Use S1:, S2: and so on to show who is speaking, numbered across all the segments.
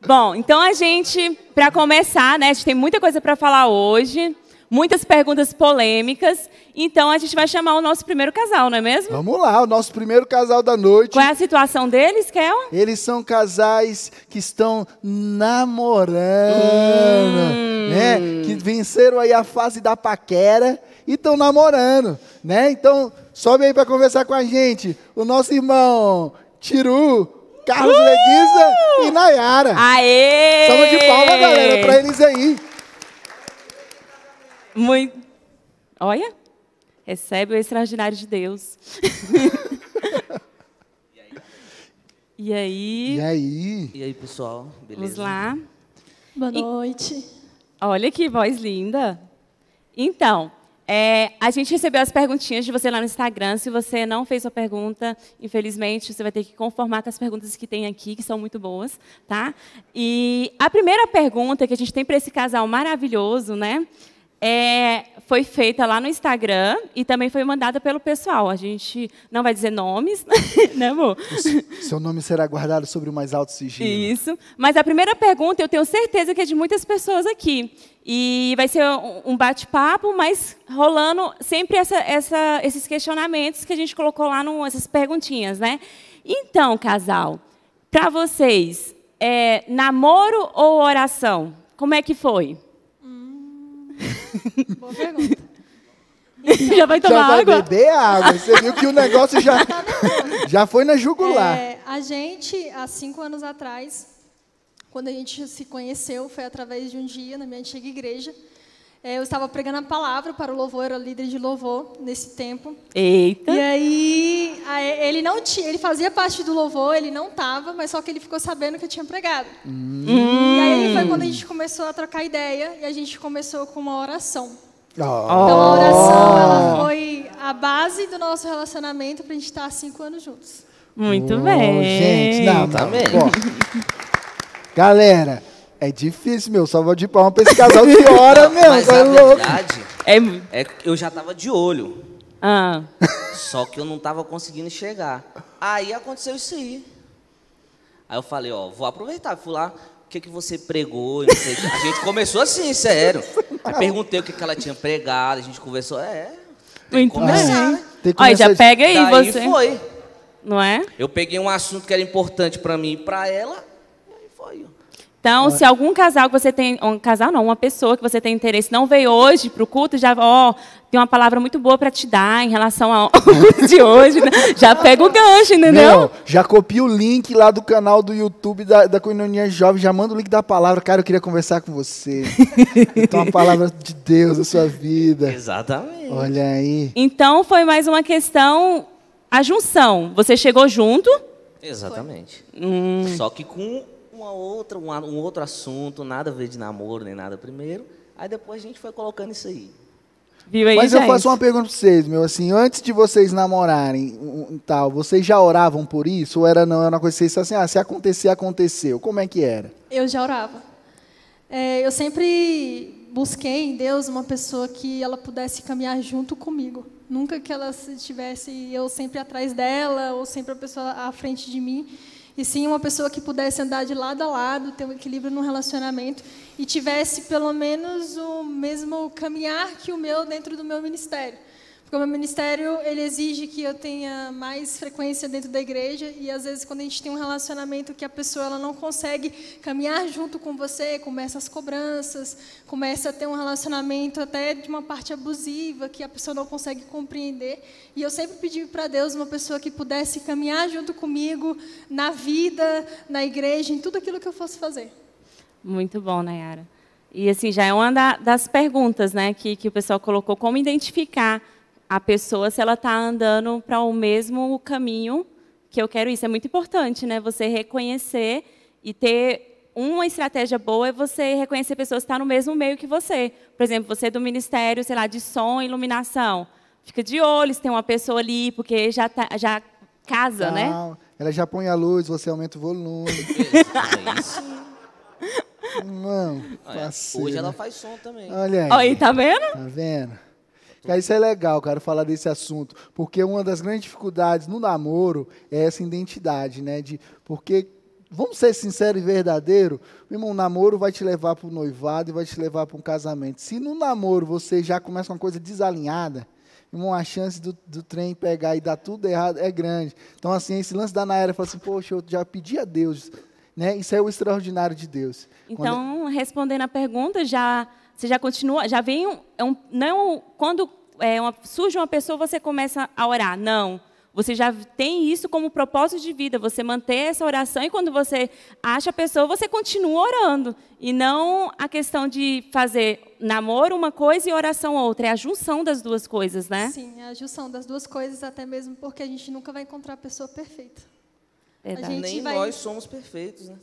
S1: Bom, então a gente, para começar, né, a gente tem muita coisa para falar hoje, muitas perguntas polêmicas, então a gente vai chamar o nosso primeiro casal, não é mesmo?
S2: Vamos lá, o nosso primeiro casal da noite.
S1: Qual é a situação deles, Kel?
S2: Eles são casais que estão namorando, né? Que venceram aí a fase da paquera e estão namorando, né? Então, sobe aí para conversar com a gente, o nosso irmão Tiru, Carlos Leguiza e Nayara.
S1: Aê!
S2: Salva de palmas, galera, para eles aí.
S1: Muito. Olha, recebe o extraordinário de Deus. E aí?
S2: E aí?
S3: E aí, pessoal? Beleza?
S1: Vamos lá.
S4: Boa noite.
S1: Olha que voz linda. Então, a gente recebeu as perguntinhas de você lá no Instagram. Se você não fez sua pergunta, infelizmente, você vai ter que conformar com as perguntas que tem aqui, que são muito boas, tá? E a primeira pergunta que a gente tem para esse casal maravilhoso, né? Foi feita lá no Instagram e também foi mandada pelo pessoal. A gente não vai dizer nomes, né, amor?
S2: Seu nome será guardado sobre o mais alto sigilo.
S1: Isso. Mas a primeira pergunta, eu tenho certeza que é de muitas pessoas aqui. E vai ser um bate-papo, mas rolando sempre esses questionamentos que a gente colocou lá, essas perguntinhas, né? Então, casal, para vocês, namoro ou oração? Como é que foi?
S4: Boa pergunta.
S1: Já vai tomar
S2: vai
S1: água?
S2: beber água. Você viu que o negócio já foi na jugular.
S4: A gente, há 5 anos atrás, quando a gente se conheceu, foi através de um dia na minha antiga igreja. Eu estava pregando a palavra para o louvor, eu era líder de louvor nesse tempo.
S1: Eita!
S4: E aí, ele fazia parte do louvor, ele não estava, mas só que ele ficou sabendo que eu tinha pregado. E aí foi quando a gente começou a trocar ideia e a gente começou com uma oração. Então a oração ela foi a base do nosso relacionamento para a gente estar há 5 anos juntos.
S1: Muito bem.
S2: Gente, não,
S3: Também.
S2: Galera, é difícil, meu. Salva de palma pra esse casal que ora, meu.
S3: Mas
S2: É
S3: a
S2: louco.
S3: verdade é que eu já tava de olho. Só que eu não tava conseguindo chegar. Aí aconteceu isso aí. Aí eu falei, vou aproveitar. Fui lá, o que você pregou? E não sei o quê. A gente começou assim, sério. Aí perguntei o que ela tinha pregado, a gente conversou. Tem que começar, né?
S1: Olha, já pega aí
S3: Daí
S1: você.
S3: foi.
S1: Não é?
S3: Eu peguei um assunto que era importante pra mim e pra ela, e aí foi.
S1: Então, se algum casal que você tem, uma pessoa que você tem interesse não veio hoje para o culto, já tem uma palavra muito boa para te dar em relação ao de hoje, né? Já pega o gancho, entendeu?
S2: Meu, já copia o link lá do canal do YouTube da Coinonia Jovem, já manda o link da palavra. Cara, eu queria conversar com você. Então, a palavra de Deus na sua vida.
S3: Exatamente.
S2: Olha aí.
S1: Então, foi mais uma questão, a junção. Você chegou junto?
S3: Exatamente. Só que com um outro assunto, nada a ver de namoro, nem nada primeiro. Aí depois a gente foi colocando isso aí.
S1: Viu aí,
S2: Mas
S1: gente?
S2: eu faço uma pergunta para vocês, meu, assim, antes de vocês namorarem, tal, vocês já oravam por isso? Ou era uma coisa que vocês assim, se acontecer, aconteceu? Como é que era?
S4: Eu já orava. Eu sempre busquei em Deus uma pessoa que ela pudesse caminhar junto comigo. Nunca que ela estivesse eu sempre atrás dela ou sempre a pessoa à frente de mim. E sim uma pessoa que pudesse andar de lado a lado, ter um equilíbrio no relacionamento e tivesse pelo menos o mesmo caminhar que o meu dentro do meu ministério. Porque o meu ministério, ele exige que eu tenha mais frequência dentro da igreja e às vezes quando a gente tem um relacionamento que a pessoa ela não consegue caminhar junto com você, começa as cobranças, começa a ter um relacionamento até de uma parte abusiva que a pessoa não consegue compreender. E eu sempre pedi para Deus uma pessoa que pudesse caminhar junto comigo na vida, na igreja, em tudo aquilo que eu fosse fazer.
S1: Muito bom, Nayara. E assim, já é uma das perguntas, né, que o pessoal colocou, como identificar a pessoa se ela está andando para o mesmo caminho que eu quero. Isso é muito importante, né? Você reconhecer e ter uma estratégia boa é você reconhecer pessoas que estão no mesmo meio que você. Por exemplo, você é do ministério, sei lá, de som e iluminação. Fica de olho se tem uma pessoa ali, porque já casa, né?
S2: Ela já põe a luz, você aumenta o volume.
S3: Isso.
S2: Não,
S3: Hoje ela faz som também.
S2: Olha aí.
S1: Aí, tá vendo?
S2: Tá vendo? Cara, isso é legal, cara, falar desse assunto, porque uma das grandes dificuldades no namoro é essa identidade, né? Porque vamos ser sinceros e verdadeiros, meu irmão, o namoro vai te levar para o noivado e vai te levar para um casamento. Se no namoro você já começa uma coisa desalinhada, irmão, a chance do trem pegar e dar tudo errado é grande. Então, assim, esse lance da Nayara, fala assim, poxa, eu já pedi a Deus, né? Isso é o extraordinário de Deus.
S1: Então, respondendo a pergunta, você já continua, já vem quando surge uma pessoa, você começa a orar. Não. Você já tem isso como propósito de vida, você manter essa oração e quando você acha a pessoa, você continua orando. E não a questão de fazer namoro uma coisa e oração outra, é a junção das duas coisas, né?
S4: Sim, é a junção das duas coisas, até mesmo porque a gente nunca vai encontrar a pessoa perfeita.
S1: Verdade.
S3: Nem nós somos perfeitos, né?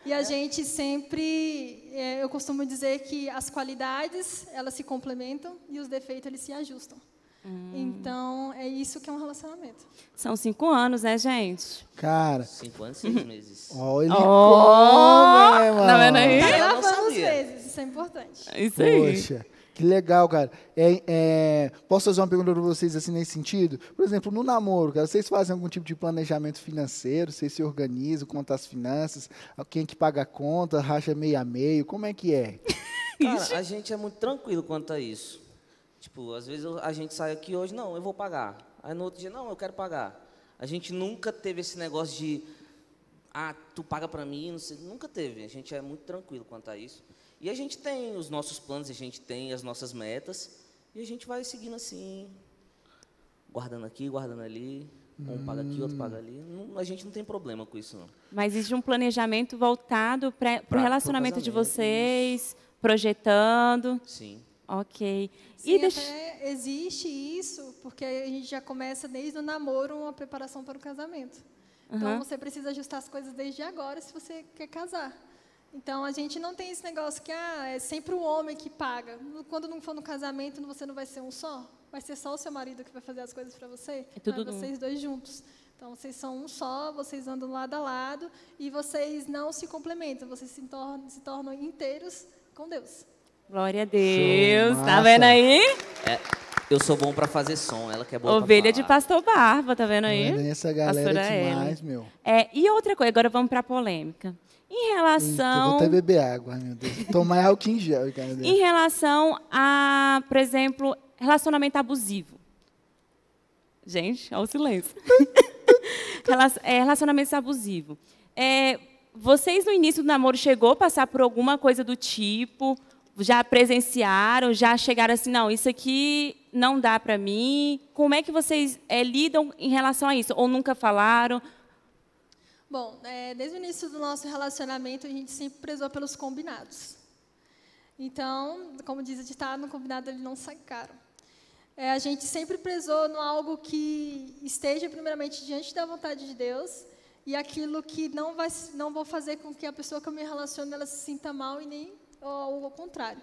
S4: E a gente sempre, eu costumo dizer que as qualidades, elas se complementam e os defeitos, eles se ajustam. Então, é isso que é um relacionamento.
S1: São 5 anos, né, gente?
S2: Cara...
S3: 5 anos e 6 meses.
S2: Olha ele come, mano.
S1: Tá vendo aí?
S4: Tá gravando os meses, isso é importante.
S1: Isso aí.
S2: Poxa, que legal, cara. Posso fazer uma pergunta para vocês assim nesse sentido? Por exemplo, no namoro, cara, vocês fazem algum tipo de planejamento financeiro? Vocês se organizam, contam as finanças? Quem que paga a conta, racha meio a meio? Como é que é?
S3: Cara, a gente é muito tranquilo quanto a isso. Tipo, às vezes a gente sai aqui hoje, não, eu vou pagar. Aí no outro dia, não, eu quero pagar. A gente nunca teve esse negócio de, tu paga pra mim, não sei, nunca teve. A gente é muito tranquilo quanto a isso. E a gente tem os nossos planos, a gente tem as nossas metas, e a gente vai seguindo assim, guardando aqui, guardando ali. Um paga aqui, outro paga ali. A gente não tem problema com isso, não.
S1: Mas existe um planejamento voltado para o relacionamento de vocês, projetando.
S3: Sim.
S1: Ok.
S4: Sim, até existe isso, porque a gente já começa desde o namoro uma preparação para o casamento. Então, você precisa ajustar as coisas desde agora se você quer casar. Então, a gente não tem esse negócio que é sempre o homem que paga. Quando não for no casamento, você não vai ser um só? Vai ser só o seu marido que vai fazer as coisas para você?
S1: É tudo
S4: vocês dois juntos. Então, vocês são um só, vocês andam lado a lado e vocês não se complementam, vocês se tornam inteiros com Deus.
S1: Glória a Deus.
S2: Show,
S1: tá vendo aí?
S3: Eu sou bom para fazer som, ela que é boa
S1: Ovelha
S3: pra
S1: de
S3: falar.
S1: Pastor Barba, tá vendo aí?
S2: Olha, essa galera
S1: Pastora
S2: é demais,
S1: Ellen.
S2: meu.
S1: E outra coisa, agora vamos para a polêmica. Em
S2: Eita,
S1: relação...
S2: vou até beber água, meu Deus. Tomar álcool em gel, cara.
S1: Em relação a, por exemplo, relacionamento abusivo. Gente, olha o silêncio. Relacionamento abusivo. Vocês, no início do namoro, chegou a passar por alguma coisa do tipo... Já presenciaram, já chegaram assim, não, isso aqui não dá para mim. Como é que vocês lidam em relação a isso? Ou nunca falaram?
S4: Bom, desde o início do nosso relacionamento, a gente sempre prezou pelos combinados. Então, como diz o ditado, no combinado ele não sai caro. A gente sempre prezou no algo que esteja primeiramente diante da vontade de Deus e aquilo que não vou fazer com que a pessoa que eu me relaciono ela se sinta mal e nem ou ao contrário.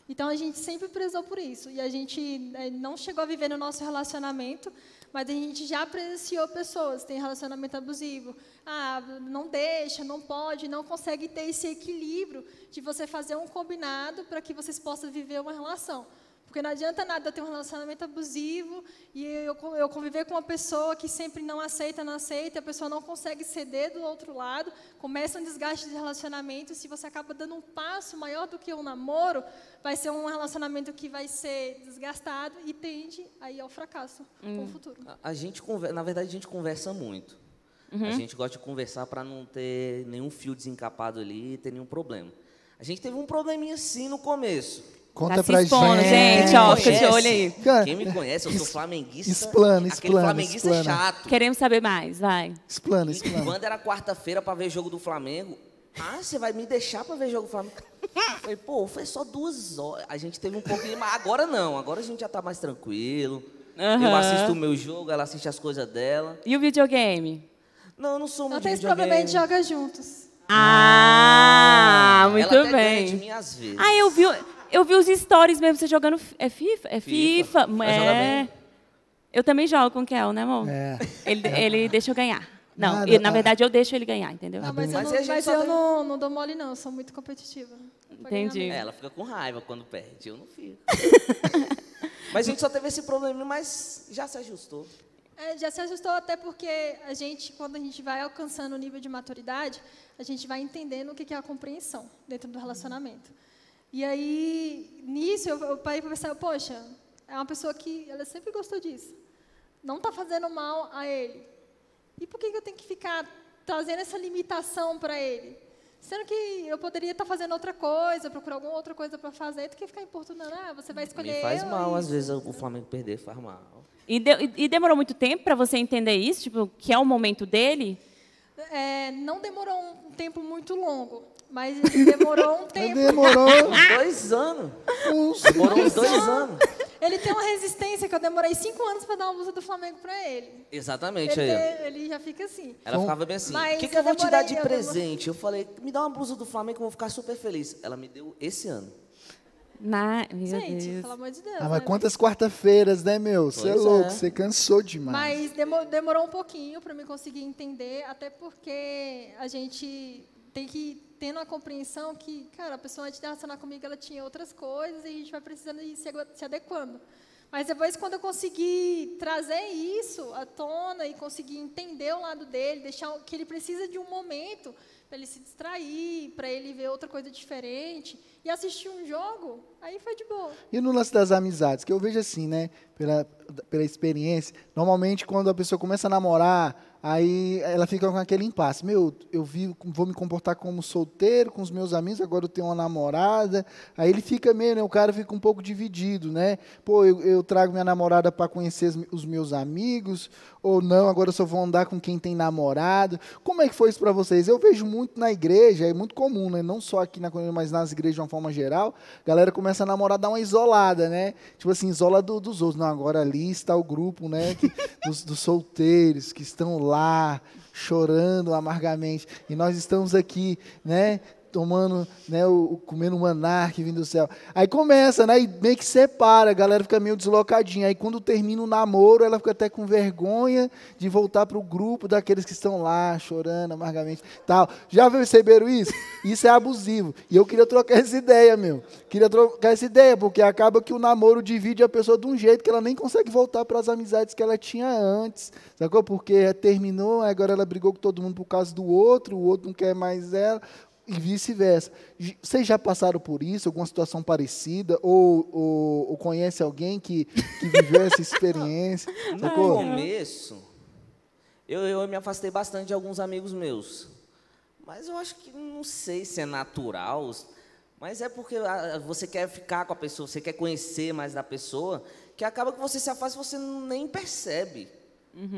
S4: Então, a gente sempre prezou por isso. E a gente não chegou a viver no nosso relacionamento, mas a gente já presenciou pessoas, tem relacionamento abusivo. Não deixa, não pode, não consegue ter esse equilíbrio de você fazer um combinado para que vocês possam viver uma relação. Porque não adianta nada eu ter um relacionamento abusivo e eu conviver com uma pessoa que sempre não aceita, a pessoa não consegue ceder do outro lado, começa um desgaste de relacionamento, se você acaba dando um passo maior do que um namoro, vai ser um relacionamento que vai ser desgastado e tende aí ao fracasso com o futuro.
S3: Na verdade, a gente conversa muito. A gente gosta de conversar para não ter nenhum fio desencapado ali e ter nenhum problema. A gente teve um probleminha assim no começo.
S2: Conta
S1: se
S2: pra
S1: expondo, gente, ó, fica de olho aí.
S3: Quem me conhece, eu sou flamenguista.
S2: Explana.
S3: Aquele flamenguista chato.
S1: Queremos saber mais, vai.
S2: Explana.
S3: Quando era quarta-feira para ver jogo do Flamengo, você vai me deixar para ver jogo do Flamengo? Eu falei, foi só 2 horas. A gente teve um pouquinho, mas agora não. Agora a gente já tá mais tranquilo. Eu assisto o meu jogo, ela assiste as coisas dela.
S1: E o videogame?
S3: Não, eu não sou muito
S4: Não tem
S3: videogame.
S4: problema, a gente joga juntos.
S1: Muito
S3: ela até
S1: bem.
S3: ganha de mim às vezes.
S1: Eu vi os stories mesmo, você jogando... FIFA? FIFA.
S3: Joga bem.
S1: Eu também jogo com o Kel, né, amor? Ele deixa eu ganhar. Não, na verdade, eu deixo ele ganhar, entendeu?
S4: Não, mas eu não dou mole, não. Eu sou muito competitiva.
S1: Entendi.
S3: Ela fica com raiva quando perde, eu não fico. Mas a gente só teve esse problema, mas já se ajustou.
S4: Já se ajustou até porque a gente, quando a gente vai alcançando o nível de maturidade, a gente vai entendendo o que é a compreensão dentro do relacionamento. E aí, nisso, eu parei para pensar, poxa, é uma pessoa que ela sempre gostou disso. Não está fazendo mal a ele. E por que eu tenho que ficar trazendo essa limitação para ele? Sendo que eu poderia estar fazendo outra coisa, procurar alguma outra coisa para fazer, do que ficar importunando, você vai escolher.
S3: Me faz mal, às vezes o Flamengo perder faz mal.
S1: E demorou muito tempo para você entender isso, tipo, que é o momento dele?
S4: Não demorou um tempo muito longo, mas demorou um tempo.
S2: Demorou
S3: 2 anos. Demorou uns 2 anos.
S4: Ele tem uma resistência que eu demorei 5 anos para dar uma blusa do Flamengo para ele.
S3: Exatamente.
S4: Ele já fica assim.
S3: Ela ficava bem assim, o que eu vou te dar de presente? Eu falei, me dá uma blusa do Flamengo que eu vou ficar super feliz. Ela me deu esse ano.
S4: Gente, pelo amor de Deus.
S2: Mas quantas quarta-feiras, né, meu? Você é louco, você cansou demais.
S4: Mas demorou um pouquinho para me conseguir entender, até porque a gente tem que ir tendo a compreensão que, cara, a pessoa antes de relacionar comigo, ela tinha outras coisas e a gente vai precisando ir se adequando. Mas depois, quando eu consegui trazer isso à tona e conseguir entender o lado dele, deixar que ele precisa de um momento para ele se distrair, para ele ver outra coisa diferente e assistir um jogo, aí foi de boa.
S2: E no lance das amizades, que eu vejo assim, né, pela experiência, normalmente quando a pessoa começa a namorar, aí ela fica com aquele impasse. Vou me comportar como solteiro com os meus amigos, agora eu tenho uma namorada. Aí ele fica meio, né, o cara fica um pouco dividido, né? Pô, eu trago minha namorada para conhecer os meus amigos, ou não, agora eu só vou andar com quem tem namorado. Como é que foi isso para vocês? Eu vejo muito na igreja, é muito comum, né? Não só aqui na comunidade, mas nas igrejas de uma forma geral, a galera começa a namorar, dá uma isolada, né? Tipo assim, isola dos outros. Não, agora ali está o grupo, né, dos solteiros que estão lá, chorando amargamente. E nós estamos aqui, né, tomando, né, comendo um maná que vem do céu. Aí começa, né, e meio que separa, a galera fica meio deslocadinha. Aí quando termina o namoro, ela fica até com vergonha de voltar para o grupo daqueles que estão lá, chorando amargamente. Tal. Já perceberam isso? Isso é abusivo. E eu queria trocar essa ideia, meu. Queria trocar essa ideia, porque acaba que o namoro divide a pessoa de um jeito que ela nem consegue voltar para as amizades que ela tinha antes. Sacou? Porque terminou, agora ela brigou com todo mundo por causa do outro, o outro não quer mais ela. E vice-versa. Vocês já passaram por isso, alguma situação parecida? Ou conhece alguém que viveu essa experiência?
S3: No começo, eu me afastei bastante de alguns amigos meus. Mas eu acho que, não sei se é natural, mas é porque você quer ficar com a pessoa, você quer conhecer mais da pessoa, que acaba que você se afasta e você nem percebe.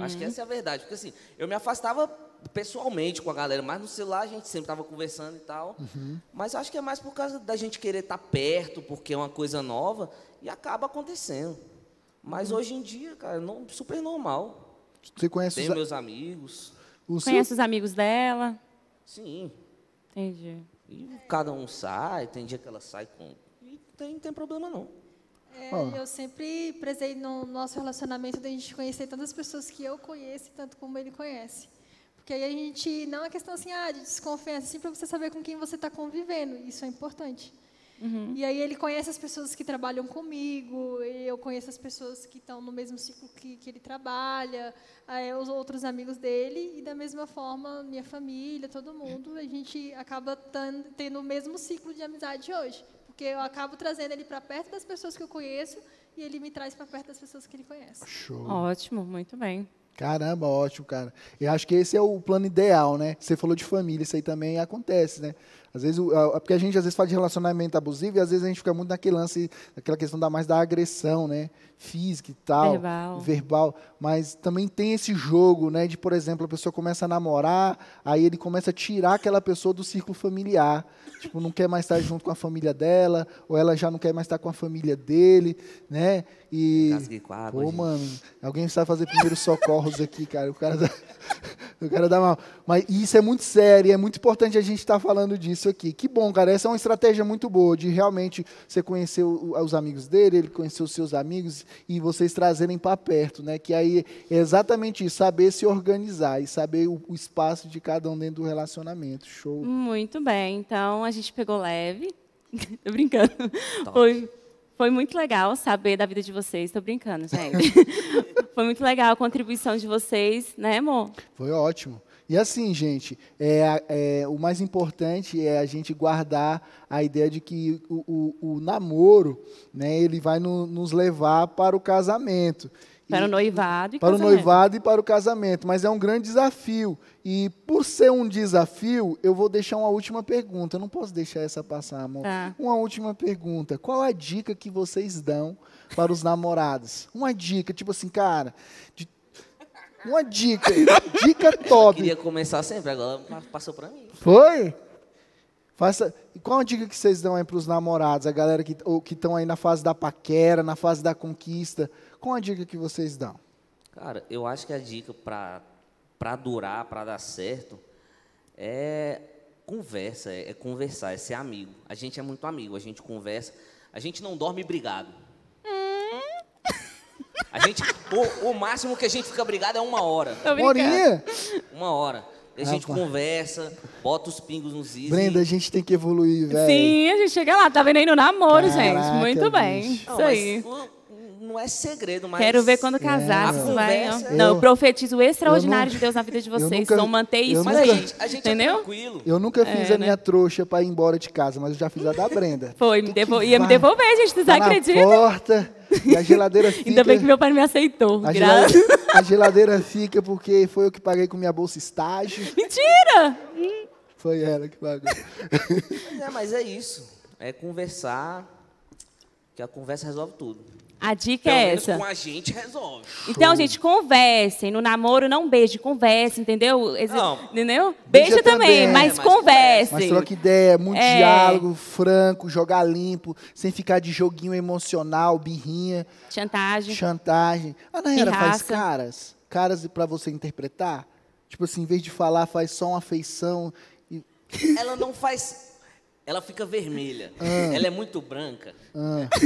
S3: Acho que essa é a verdade. Porque assim, eu me afastava pessoalmente com a galera, mas no celular a gente sempre estava conversando e tal. Mas acho que é mais por causa da gente querer estar perto, porque é uma coisa nova, e acaba acontecendo. Mas hoje em dia, cara, super normal.
S2: Você conhece
S3: Tenho meus amigos.
S1: Conhece os amigos dela?
S3: Sim.
S1: Entendi.
S3: E cada um sai, tem dia que ela sai com... E não tem problema, não.
S4: Eu sempre prezei no nosso relacionamento da gente conhecer tantas pessoas que eu conheço, tanto como ele conhece. Porque aí a gente, não é questão assim, de desconfiança, assim, para você saber com quem você está convivendo, isso é importante. E aí ele conhece as pessoas que trabalham comigo, eu conheço as pessoas que estão no mesmo ciclo que ele trabalha, os outros amigos dele, e da mesma forma, minha família, todo mundo, a gente acaba tendo o mesmo ciclo de amizade hoje. Porque eu acabo trazendo ele para perto das pessoas que eu conheço e ele me traz para perto das pessoas que ele conhece.
S2: Show.
S1: Ótimo, muito bem.
S2: Caramba, ótimo, cara. Eu acho que esse é o plano ideal, né? Você falou de família, isso aí também acontece, né? Às vezes, porque a gente às vezes fala de relacionamento abusivo e às vezes a gente fica muito naquele lance, naquela questão mais da agressão, né? Física e tal. Verbal. Mas também tem esse jogo, né? De, por exemplo, a pessoa começa a namorar, aí ele começa a tirar aquela pessoa do círculo familiar. Tipo, não quer mais estar junto com a família dela, ou ela já não quer mais estar com a família dele, né? E,
S3: água,
S2: mano, alguém precisa fazer primeiros socorros aqui, cara. O cara dá mal. Mas isso é muito sério, é muito importante a gente estar falando disso aqui. Que bom, cara. Essa é uma estratégia muito boa, de realmente você conhecer os amigos dele, ele conhecer os seus amigos, e vocês trazerem para perto, né? Que aí é exatamente isso, saber se organizar e saber o espaço de cada um dentro do relacionamento. Show.
S1: Muito bem. Então, a gente pegou leve. Tô brincando. Foi muito legal saber da vida de vocês. Estou brincando, gente. Foi muito legal a contribuição de vocês, né, amor?
S2: Foi ótimo. E assim, gente, o mais importante é a gente guardar a ideia de que o namoro, né, ele vai nos levar para o casamento.
S1: Para o noivado e
S2: para
S1: casamento.
S2: o noivado e para o casamento. Mas é um grande desafio. E por ser um desafio, eu vou deixar uma última pergunta. Eu não posso deixar essa passar, amor.
S1: Tá.
S2: Uma última pergunta. Qual a dica que vocês dão para os namorados? Uma dica, tipo assim, cara... Uma dica top.
S3: Eu queria começar sempre, agora passou para mim.
S2: Foi? E qual a dica que vocês dão aí para os namorados, a galera que estão aí na fase da paquera, na fase da conquista? Qual a dica que vocês dão?
S3: Cara, eu acho que a dica para durar, para dar certo, é conversa, é conversar, é ser amigo. A gente é muito amigo, a gente conversa, a gente não dorme brigado. A gente, o máximo que a gente fica brigado é 1 hora.
S2: Morinha?
S3: 1 hora. E a gente conversa, bota os pingos nos is.
S2: Brenda, a gente tem que evoluir, velho.
S1: Sim, a gente chega lá. Tá vendo aí no namoro,
S2: Caraca,
S1: gente. Muito bem.
S2: bicho.
S1: Isso aí.
S3: Não é segredo, mas...
S1: Quero ver quando casar.
S3: a
S1: Vocês vai,
S3: conversa-
S1: não, eu profetizo o extraordinário
S2: eu
S1: de Deus na vida de vocês.
S2: nunca-
S1: Vão manter
S2: eu
S1: isso
S3: Mas
S2: nunca-
S1: aí.
S3: a gente
S1: Entendeu?
S3: é tranquilo.
S2: Eu nunca fiz a
S1: né?
S2: minha trouxa para ir embora de casa, mas eu já fiz a da Brenda.
S1: Foi, ia me devolver, gente. Vocês
S2: Tá na
S1: acreditam?
S2: porta, e a geladeira fica...
S1: Ainda bem que meu pai não me aceitou.
S2: a,
S1: Graças.
S2: a geladeira fica porque foi eu que paguei com minha bolsa estágio.
S1: Mentira!
S2: Foi ela que pagou.
S3: Mas é isso. É conversar, que a conversa resolve tudo.
S1: A dica
S3: Pelo
S1: é
S3: menos
S1: essa.
S3: com a gente resolve.
S1: Então, gente, conversem. No namoro, não beije, converse, entendeu?
S3: Não.
S1: Entendeu?
S2: Beija
S1: Beija também,
S2: também,
S1: mas
S3: mas
S1: conversem.
S2: Mas troca ideia, muito
S1: É.
S2: diálogo, franco, jogar limpo, sem ficar de joguinho emocional, birrinha,
S1: Chantagem.
S2: chantagem. A Nayara faz
S1: Pirraça.
S2: caras para você interpretar? Tipo assim, em vez de falar, faz só uma afeição.
S3: Ela não faz... Ela fica vermelha. Ela é muito branca.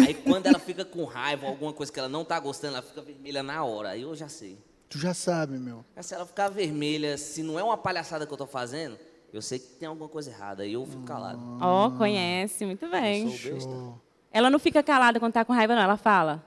S3: Aí quando ela fica com raiva, alguma coisa que ela não tá gostando, ela fica vermelha na hora. Aí eu já sei.
S2: Tu já sabe, meu.
S3: Mas se ela ficar vermelha, se não é uma palhaçada que eu tô fazendo, eu sei que tem alguma coisa errada. Aí eu fico calado.
S1: Ó, conhece, muito
S3: Eu
S1: bem.
S3: sou besta.
S1: Ela não fica calada quando tá com raiva, não. Ela fala.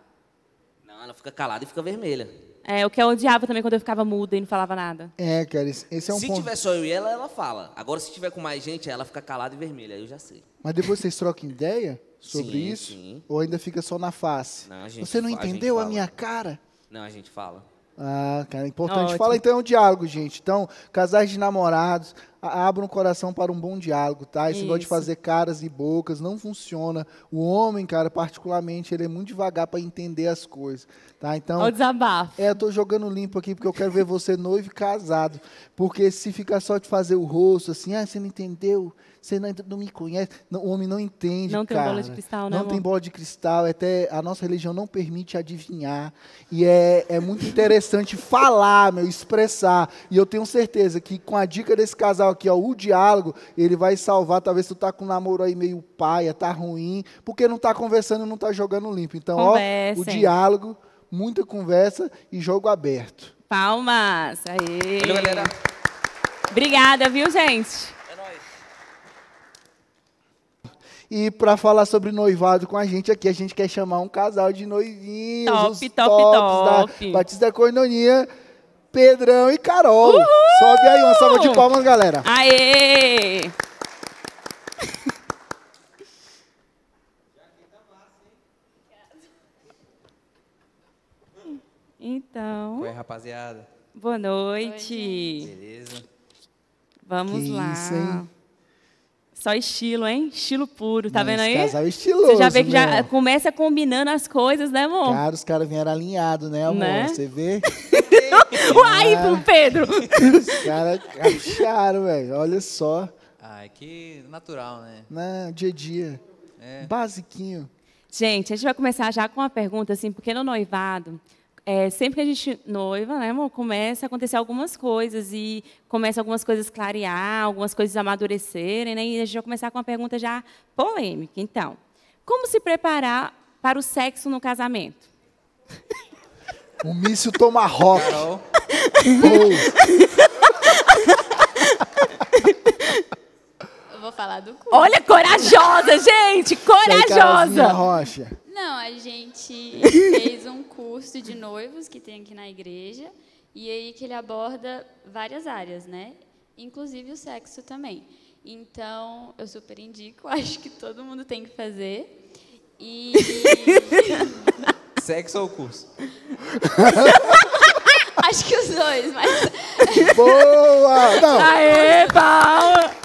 S3: Não, ela fica calada e fica vermelha.
S1: É, o que eu odiava também quando eu ficava muda e não falava nada.
S2: É, cara, esse é um
S3: Se
S2: ponto.
S3: tiver só eu e ela fala. Agora, se tiver com mais gente, ela fica calada e vermelha. Aí eu já sei.
S2: Mas depois vocês trocam ideia sobre
S3: Sim,
S2: isso?
S3: sim.
S2: Ou ainda fica só na face?
S3: Não, a gente
S2: Você não
S3: fa- a gente
S2: entendeu a
S3: fala.
S2: minha cara?
S3: Não, a gente fala.
S2: Ah, cara, é importante.
S1: Ótimo.
S2: Fala então o diálogo, gente. Então, casais de namorados, abram o coração para um bom diálogo, tá? Esse negócio de
S1: Isso.
S2: fazer caras e bocas não funciona. O homem, cara, particularmente, ele é muito devagar para entender as coisas, tá? Então,
S1: Ó o desabafo.
S2: eu tô jogando limpo aqui porque eu quero ver você noivo e casado. Porque se ficar só de fazer o rosto, assim, você não entendeu, você não me conhece. Não, o homem não entende,
S1: Não tem
S2: cara.
S1: bola de cristal, né,
S2: Não tem
S1: amor?
S2: bola de cristal. Até a nossa religião não permite adivinhar. E é muito interessante falar, expressar. E eu tenho certeza que com a dica desse casal aqui, ó, o diálogo, ele vai salvar. Talvez tu tá com um namoro aí meio paia, tá ruim, porque não tá conversando, não tá jogando limpo. Então, ó, o
S1: Conversem.
S2: diálogo, muita conversa e jogo aberto.
S1: Palmas. Aê.
S3: Valeu, galera.
S1: Obrigada, viu, gente?
S3: É nóis.
S2: E para falar sobre noivado com a gente aqui, a gente quer chamar um casal de noivinhos.
S1: Top,
S2: os
S1: top,
S2: tops
S1: top.
S2: Da Batista da Coinonia, Pedrão e Carol. Sobe aí, uma salva de palmas, galera.
S1: Aê! Então,
S5: Oi, rapaziada.
S1: boa noite.
S5: Beleza?
S1: Vamos
S2: Que
S1: lá.
S2: isso, hein?
S1: Só estilo, hein? Estilo puro, tá vendo aí?
S2: Esse casal estiloso,
S1: Você já vê que já
S2: meu.
S1: começa combinando as coisas, né, amor?
S2: Cara, os caras vieram alinhados, né, amor?
S1: Né?
S2: Você vê?
S1: Uai, Pedro!
S2: Os caras capricharam, velho. Olha só.
S5: Ah, é que natural, né?
S2: Na dia a dia.
S5: É.
S2: Basiquinho.
S1: Gente, a gente vai começar já com uma pergunta, assim, porque no noivado, sempre que a gente noiva, né, amor, começa a acontecer algumas coisas e começa algumas coisas clarear, algumas coisas amadurecerem, né? E a gente vai começar com uma pergunta já polêmica. Então, como se preparar para o sexo no casamento?
S2: Um míssil Tomahawk.
S5: Carol,
S6: Eu vou falar do cu.
S1: Olha, corajosa, gente!
S2: Carolzinha
S1: Corajosa!
S2: Rocha.
S6: Não, a gente fez um curso de noivos que tem aqui na igreja, e aí que ele aborda várias áreas, né? Inclusive o sexo também. Então, eu super indico, acho que todo mundo tem que fazer. E...
S5: Sexo ou curso?
S6: Acho que os dois, mas...
S2: Boa! Não.
S1: Aê, Paula!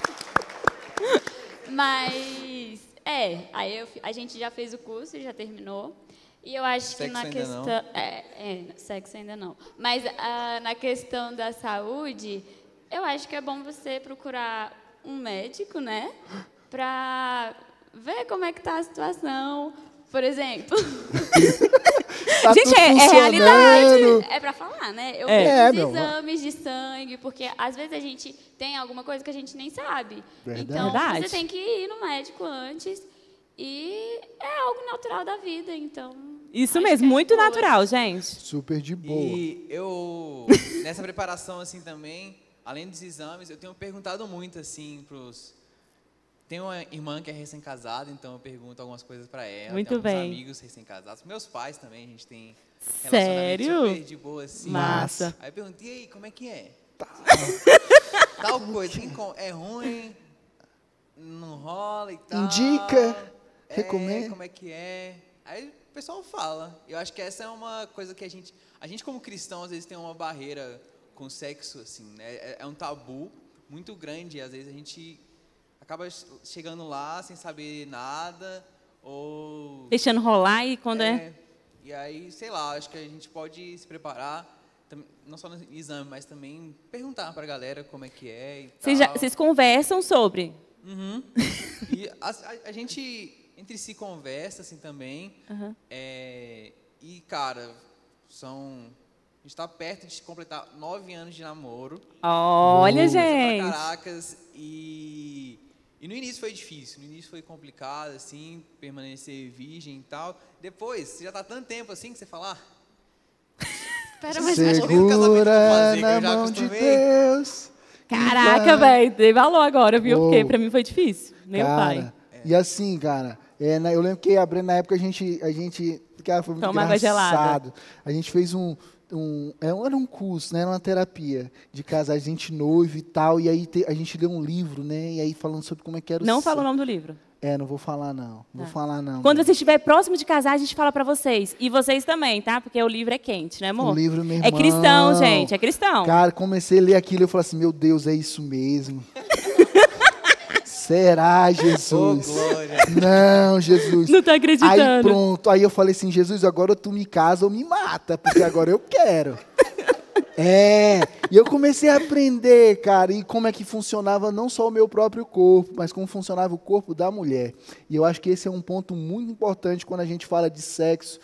S6: Mas, aí a gente já fez o curso, já terminou. E eu acho que
S5: Sexo
S6: na
S5: ainda
S6: questão... Sexo ainda não. Mas na questão da saúde, eu acho que é bom você procurar um médico, né? Pra ver como é que tá a situação. Por exemplo...
S2: Tá
S1: Gente,
S2: tudo
S1: é
S2: funcionando.
S1: realidade.
S6: É pra falar, né? Eu
S2: É,
S6: fiz
S2: meu.
S6: exames de sangue, porque às vezes a gente tem alguma coisa que a gente nem sabe.
S2: Verdade.
S6: Então,
S1: Verdade.
S6: você tem que ir no médico antes. E é algo natural da vida, então...
S1: Isso
S6: acho
S1: mesmo,
S6: que é de
S1: muito
S6: boa.
S1: natural, gente.
S2: Super de boa.
S5: E eu, nessa preparação, assim, também, além dos exames, eu tenho perguntado muito, assim, pros... Tem uma irmã que é recém-casada, então eu pergunto algumas coisas pra ela.
S1: Muito
S5: tem alguns
S1: bem.
S5: amigos recém-casados. Meus pais também, a gente tem
S1: Sério?
S5: relacionamento super de boa, assim.
S1: Massa.
S5: Aí eu pergunto, e aí, como é que é? Tal coisa, é ruim, não rola e tal.
S2: Indica, recomenda.
S5: Como é que é? Aí o pessoal fala. Eu acho que essa é uma coisa que a gente como cristão, às vezes tem uma barreira com o sexo, assim, né? É um tabu muito grande, e às vezes a gente acaba chegando lá sem saber nada, ou...
S1: Deixando rolar e quando
S5: E aí, sei lá, acho que a gente pode se preparar, não só no exame, mas também perguntar pra galera como é que é e tal.
S1: Vocês conversam sobre?
S5: Uhum. E a gente entre si conversa, assim, também.
S1: Uhum.
S5: E, cara, a gente tá perto de completar 9 anos de namoro.
S1: Olha,
S5: Pra
S1: gente.
S5: Caracas. E no início foi difícil, no início foi complicado, assim, permanecer virgem e tal. Depois, você já tá tanto tempo assim que você fala,
S6: Espera mais
S2: Segura na mão de Deus.
S1: Caraca, velho, dei valor agora, viu? Porque pra mim foi difícil. Nem o pai.
S2: Cara, e assim, cara, eu lembro que a Brenda, na época, a gente cara, foi muito
S1: Toma água gelada.
S2: engraçado. A gente fez era um curso, né? Era uma terapia de casar, a gente noivo e tal, e aí a gente leu um livro, né? E aí falando sobre como é que era
S1: Não fala o nome do livro.
S2: Não vou falar não. Vou falar não.
S1: Quando você estiver próximo de casar, a gente fala pra vocês. E vocês também, tá? Porque o livro é quente, né, amor?
S2: O livro, meu
S1: É
S2: irmão.
S1: cristão, gente, é cristão.
S2: Cara, comecei a ler aquilo e eu falei assim, meu Deus, é isso mesmo. Será, Jesus?
S5: Oh, glória.
S2: Não, Jesus.
S1: Não tô acreditando.
S2: Aí pronto, aí eu falei assim, Jesus, agora tu me casa ou me mata, porque agora eu quero. E eu comecei a aprender, cara, e como é que funcionava não só o meu próprio corpo, mas como funcionava o corpo da mulher. E eu acho que esse é um ponto muito importante quando a gente fala de sexo,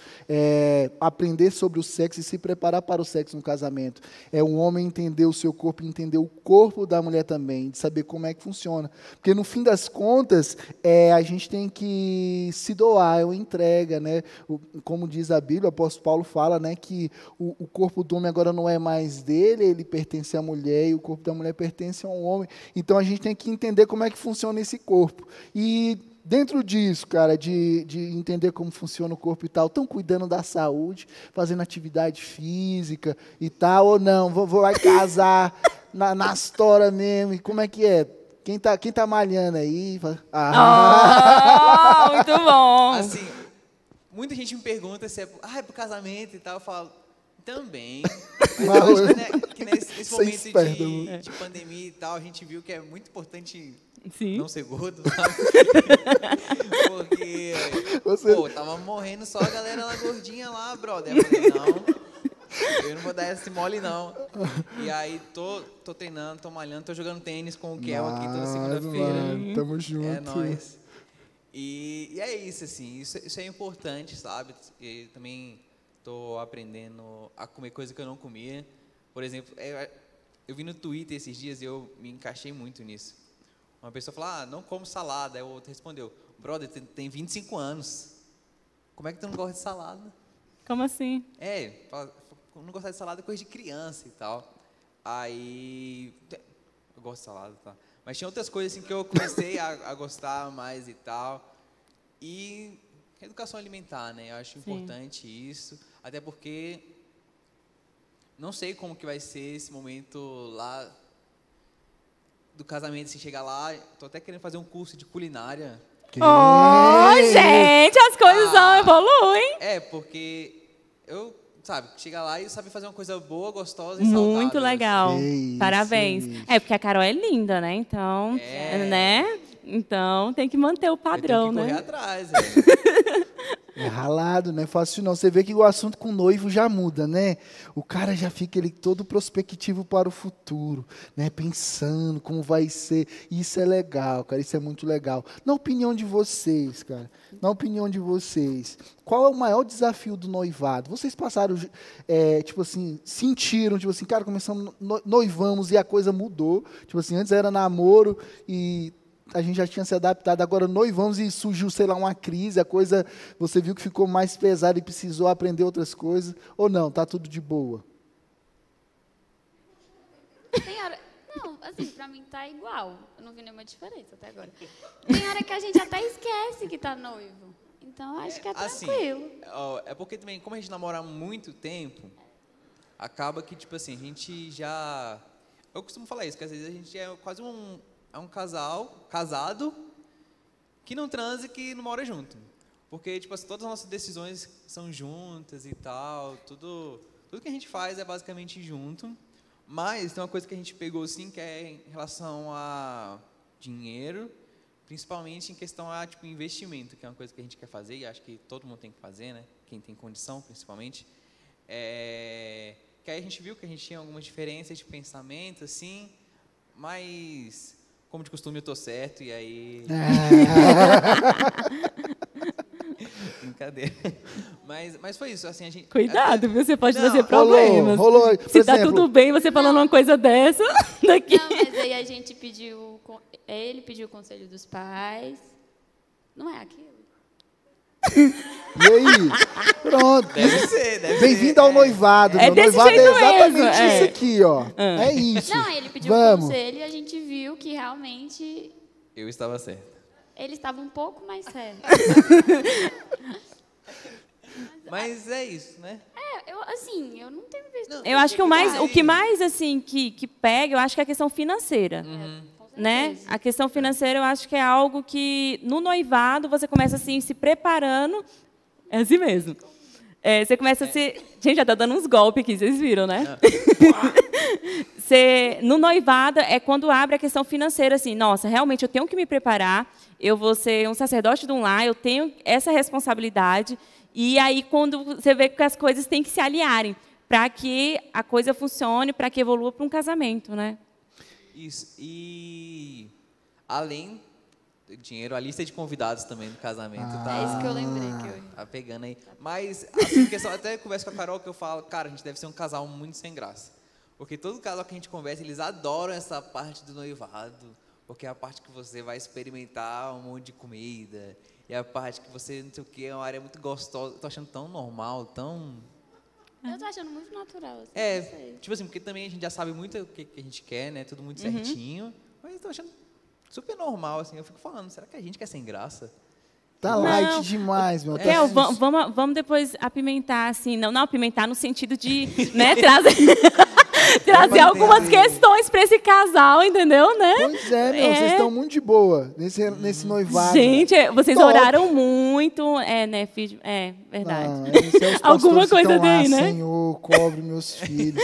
S2: aprender sobre o sexo e se preparar para o sexo no casamento. É o homem entender o seu corpo e entender o corpo da mulher também, de saber como é que funciona. Porque no fim das contas, a gente tem que se doar, é uma entrega, né? Como diz a Bíblia, o apóstolo Paulo fala, né, que o corpo do homem agora não é mais dele, ele pertence à mulher e o corpo da mulher pertence ao homem. Então a gente tem que entender como é que funciona esse corpo. E dentro disso, cara, de entender como funciona o corpo e tal, estão cuidando da saúde, fazendo atividade física e tal, ou não, vai casar nas toras mesmo, e como é que é? Quem tá malhando aí?
S1: Muito bom.
S5: Assim, muita gente me pergunta se é pro casamento e tal, eu falo, também. Mas eu acho que, né, que nesse momento de pandemia e tal, a gente viu que é muito importante não ser gordo, sabe? Porque, tava morrendo só a galera lá gordinha lá, brother. Eu falei, não, eu não vou dar esse mole, não. E aí, tô treinando, tô malhando, tô jogando tênis com o Kel aqui toda segunda-feira.
S2: Tamo junto.
S5: É nóis. E é isso, assim, isso é importante, sabe? E também tô aprendendo a comer coisa que eu não comia. Por exemplo, eu vi no Twitter esses dias e eu me encaixei muito nisso. Uma pessoa falou, não como salada. Aí o outro respondeu, brother, tem 25 anos. Como é que tu não gosta de salada?
S1: Como assim?
S5: Não gostar de salada é coisa de criança e tal. Aí, eu gosto de salada, tá? Mas tinha outras coisas assim que eu comecei a gostar mais e tal. E educação alimentar, né? Eu acho importante isso, até porque não sei como que vai ser esse momento lá do casamento, se chegar lá, tô até querendo fazer um curso de culinária.
S1: Gente, as coisas não evoluem.
S5: Porque eu, sabe, chegar lá e saber fazer uma coisa boa, gostosa e saudável.
S1: Muito legal.
S2: Isso,
S1: Parabéns.
S2: isso.
S1: Porque a Carol é linda, né? Então, né? Então tem que manter o padrão,
S5: eu tenho que
S1: né?
S5: correr atrás,
S2: É ralado, não é fácil não. Você vê que o assunto com o noivo já muda, né? O cara já fica ele todo prospectivo para o futuro, né? Pensando como vai ser. Isso é legal, cara. Isso é muito legal. Na opinião de vocês, cara. Na opinião de vocês, qual é o maior desafio do noivado? Vocês passaram, tipo assim, sentiram, tipo assim, cara, começamos, noivamos e a coisa mudou. Tipo assim, antes era namoro e a gente já tinha se adaptado, agora noivamos e surgiu, sei lá, uma crise, a coisa, você viu que ficou mais pesada e precisou aprender outras coisas, ou não, tá tudo de boa?
S6: Tem hora... Não, assim, pra mim tá igual. Eu não vi nenhuma diferença até agora. Tem hora que a gente até esquece que tá noivo. Então, acho que é tranquilo.
S5: É porque também, como a gente namora há muito tempo, acaba que, tipo assim, a gente já... Eu costumo falar isso, que às vezes a gente é quase um casal casado que não transa e que não mora junto. Porque, tipo assim, todas as nossas decisões são juntas e tal, tudo que a gente faz é basicamente junto. Mas tem uma coisa que a gente pegou, sim, que é em relação a dinheiro, principalmente em questão a, tipo, investimento, que é uma coisa que a gente quer fazer, e acho que todo mundo tem que fazer, né? Quem tem condição, principalmente. Que aí a gente viu que a gente tinha algumas diferenças de pensamento, assim, mas... Como de costume, eu tô certo, e aí... Brincadeira. Mas foi isso, assim, a gente...
S1: Cuidado, viu? Você pode trazer problemas.
S2: Rolou.
S1: Se tá tudo bem, você falando uma coisa dessa, daqui...
S6: Não, mas aí a gente pediu... Ele pediu o conselho dos pais. Não é aquilo?
S2: E aí? Pronto.
S5: Deve ser.
S2: Bem-vindo ao noivado.
S1: É
S2: meu
S1: desse
S2: noivado
S1: jeito
S2: é exatamente
S1: mesmo,
S2: isso aqui, ó. É isso.
S6: Não, ele pediu o conselho e a gente viu que realmente
S5: Eu estava certo.
S6: ele estava um pouco mais certo.
S5: Mas é isso, né?
S6: Eu não tenho visto.
S1: Eu acho que o que mais assim que pega, eu acho que é a questão financeira. Né? A questão financeira, eu acho que é algo que no noivado você começa assim se preparando. É assim mesmo. Você começa a se... Gente, já tá dando uns golpes aqui, vocês viram, né? No noivado é quando abre a questão financeira, assim, nossa, realmente eu tenho que me preparar, eu vou ser um sacerdote de um lar, eu tenho essa responsabilidade, e aí quando você vê que as coisas têm que se alinharem para que a coisa funcione, para que evolua para um casamento, né? Isso.
S5: E além do dinheiro, a lista de convidados também do casamento tá...
S6: É isso que eu lembrei que eu...
S5: Tá pegando aí. Mas, assim, questão, até converso com a Carol que eu falo, cara, a gente deve ser um casal muito sem graça. Porque todo casal que a gente conversa, eles adoram essa parte do noivado. Porque é a parte que você vai experimentar um monte de comida. E a parte que você, não sei o que, é uma área muito gostosa. Eu tô achando tão normal, tão...
S6: Eu tô achando muito natural. Assim,
S5: tipo assim, porque também a gente já sabe muito o que a gente quer, né? Tudo muito certinho. Mas eu tô achando super normal, assim. Eu fico falando, será que a gente quer sem graça?
S2: Tá light demais, meu.
S1: Kel, vamos depois apimentar, assim. Não apimentar no sentido de, né, trazer algumas questões para esse casal, entendeu, né?
S2: Pois é, meu, vocês estão muito de boa nesse noivado.
S1: Gente, vocês oraram muito, né, filho? É, verdade.
S2: Alguma coisa daí, né? Senhor, cobre meus filhos.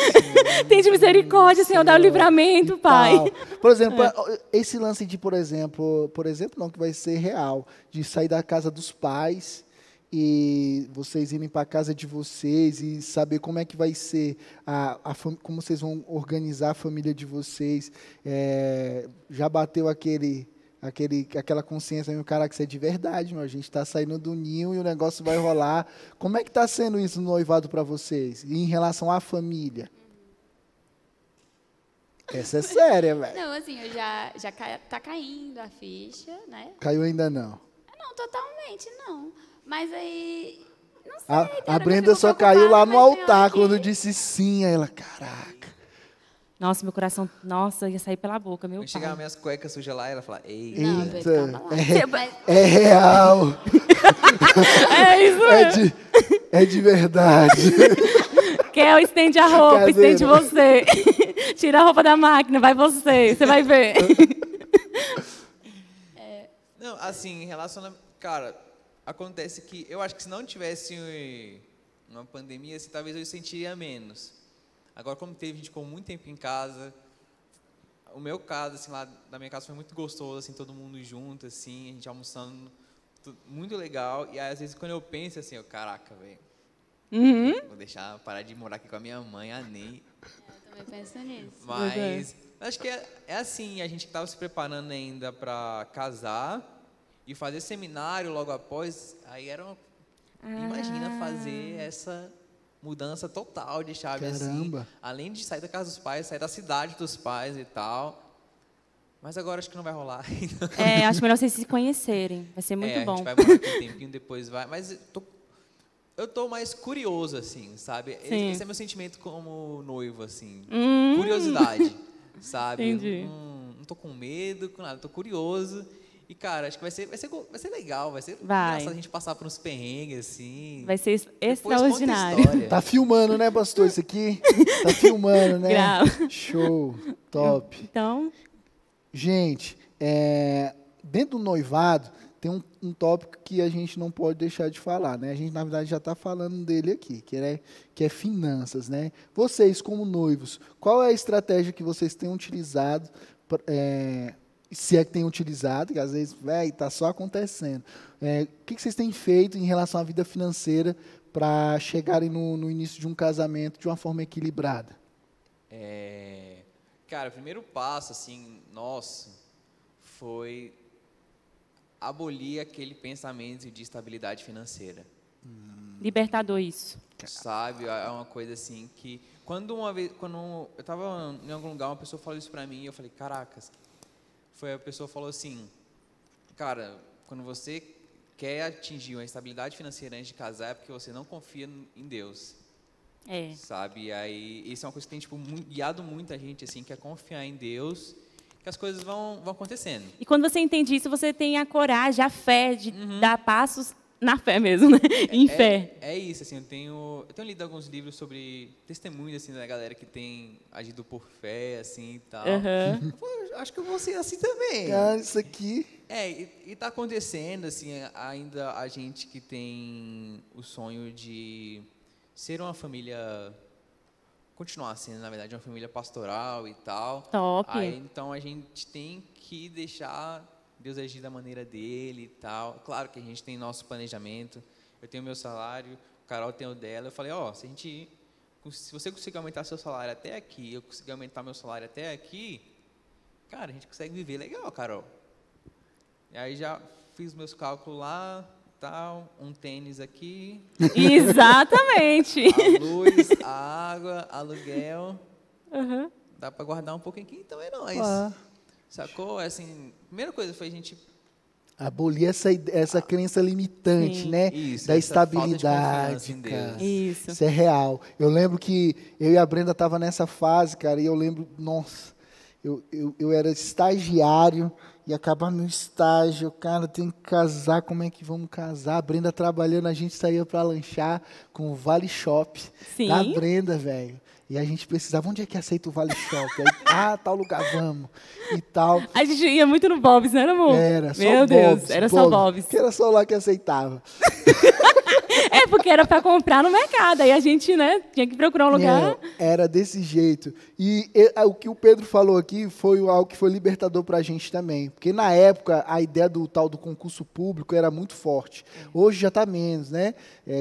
S1: Tem de misericórdia, Senhor, dá o livramento, Pai.
S2: Por exemplo, esse lance de, por exemplo, não, que vai ser real, de sair da casa dos pais e vocês irem para a casa de vocês e saber como é que vai ser, como vocês vão organizar a família de vocês. Já bateu aquela consciência, meu, cara, que isso é de verdade, meu, a gente está saindo do ninho e o negócio vai rolar. Como é que está sendo isso no noivado para vocês? E em relação à família? Essa é séria, velho.
S6: Não, assim, eu já tá caindo a ficha, né?
S2: Caiu ainda não?
S6: Não, totalmente não. Mas aí, não sei.
S2: A Brenda só caiu lá no altar quando disse sim. Aí ela, caraca.
S1: Nossa, meu coração, nossa, ia sair pela boca, meu
S5: Quando chegava
S1: pai.
S5: minhas cuecas sujas lá, ela falava, ei,
S6: Não,
S2: Eita,
S6: calma lá.
S2: é real.
S1: É isso mesmo.
S2: É de verdade.
S1: Kel, estende a roupa,
S2: Cadê?
S1: estende você. Tira a roupa da máquina, vai você vai ver.
S5: Não, assim, relacionamento... Cara, acontece que... Eu acho que se não tivesse uma pandemia, assim, talvez eu sentiria menos. Agora, como teve, a gente ficou muito tempo em casa. O meu caso, assim, lá da minha casa foi muito gostoso, assim, todo mundo junto, assim, a gente almoçando, muito legal. E aí, às vezes, quando eu penso, assim, caraca, velho, vou parar de morar aqui com a minha mãe, a Ney.
S6: Eu também penso nisso.
S5: Mas acho que é assim, a gente estava se preparando ainda para casar e fazer seminário logo após, aí imagina fazer essa mudança total de chave.
S2: Caramba.
S5: Assim, além de sair da casa dos pais, sair da cidade dos pais e tal. Mas agora acho que não vai rolar.
S1: Acho melhor vocês se conhecerem, vai ser muito bom.
S5: A gente vai morar aqui um tempinho, depois vai, mas eu tô mais curioso, assim, sabe?
S1: Sim.
S5: Esse é meu sentimento como noivo, assim. Curiosidade, sabe?
S1: Entendi.
S5: Não tô com medo, com nada, tô curioso. E, cara, acho que vai ser legal, vai ser
S1: Vai.
S5: engraçado a gente passar por uns perrengues, assim.
S1: Vai ser
S5: Depois conta a
S1: extraordinário.
S5: história.
S2: Tá filmando, né, pastor, isso aqui? Tá filmando, né?
S1: Grava.
S2: Show, top.
S1: Então,
S2: Gente, dentro do noivado, tem um tópico que a gente não pode deixar de falar, né? A gente, na verdade, já está falando dele aqui, que é finanças, né? Vocês, como noivos, qual é a estratégia que vocês têm utilizado, se é que têm utilizado, que às vezes, está só acontecendo. O que vocês têm feito em relação à vida financeira para chegarem no início de um casamento de uma forma equilibrada?
S5: Cara, o primeiro passo, assim, nosso, foi abolir aquele pensamento de estabilidade financeira.
S1: libertador isso.
S5: Sabe? É uma coisa assim que... Quando eu estava em algum lugar, uma pessoa falou isso para mim, e eu falei, caracas. A pessoa falou assim, cara, quando você quer atingir uma estabilidade financeira antes de casar, é porque você não confia em Deus. Sabe? E aí, isso é uma coisa que tem guiado muita gente, assim, que é confiar em Deus, que as coisas vão acontecendo.
S1: E quando você entende isso, você tem a coragem, a fé de dar passos na fé mesmo, né? Em fé.
S5: É isso, assim, eu tenho lido alguns livros sobre testemunhos, assim, da galera que tem agido por fé, assim, e tal. Pô, acho que eu vou ser assim também.
S2: Cara, isso aqui...
S5: E tá acontecendo, assim, ainda a gente que tem o sonho de ser uma família, continuar sendo, na verdade, uma família pastoral e tal.
S1: Top.
S5: Aí, então, a gente tem que deixar Deus agir da maneira dele e tal. Claro que a gente tem nosso planejamento. Eu tenho o meu salário, a Carol tem o dela. Eu falei, se você conseguir aumentar seu salário até aqui, eu conseguir aumentar meu salário até aqui, cara, a gente consegue viver legal, Carol. E aí já fiz meus cálculos lá, tal, um tênis aqui.
S1: Exatamente.
S5: A luz, a água, aluguel. Dá para guardar um pouquinho aqui, então é nóis. Sacou? Assim, a primeira coisa foi a gente...
S2: abolir essa crença limitante, né?
S5: Isso,
S2: da
S5: essa
S2: estabilidade,
S5: falta de confiança em
S2: cara.
S5: Deus.
S1: Isso.
S2: É real. Eu lembro que eu e a Brenda tava nessa fase, cara, e eu lembro, nossa, eu era estagiário, e acabar meu estágio, cara, tem que casar, como é que vamos casar? A Brenda trabalhando, a gente saía para lanchar com o Vale Shop da Brenda, velho. E a gente precisava, onde é que aceita o Vale Shop? Aí, tal lugar, vamos, e tal.
S1: A gente ia muito no Bob's, não era, amor?
S2: Era, só
S1: Meu
S2: Bob's,
S1: Deus, era só Bob's.
S2: Que era só lá que aceitava.
S1: Porque era para comprar no mercado, aí a gente, né, tinha que procurar um lugar.
S2: Era desse jeito. E o que o Pedro falou aqui foi algo que foi libertador para a gente também. Porque na época, a ideia do tal do concurso público era muito forte. Hoje já está menos, né?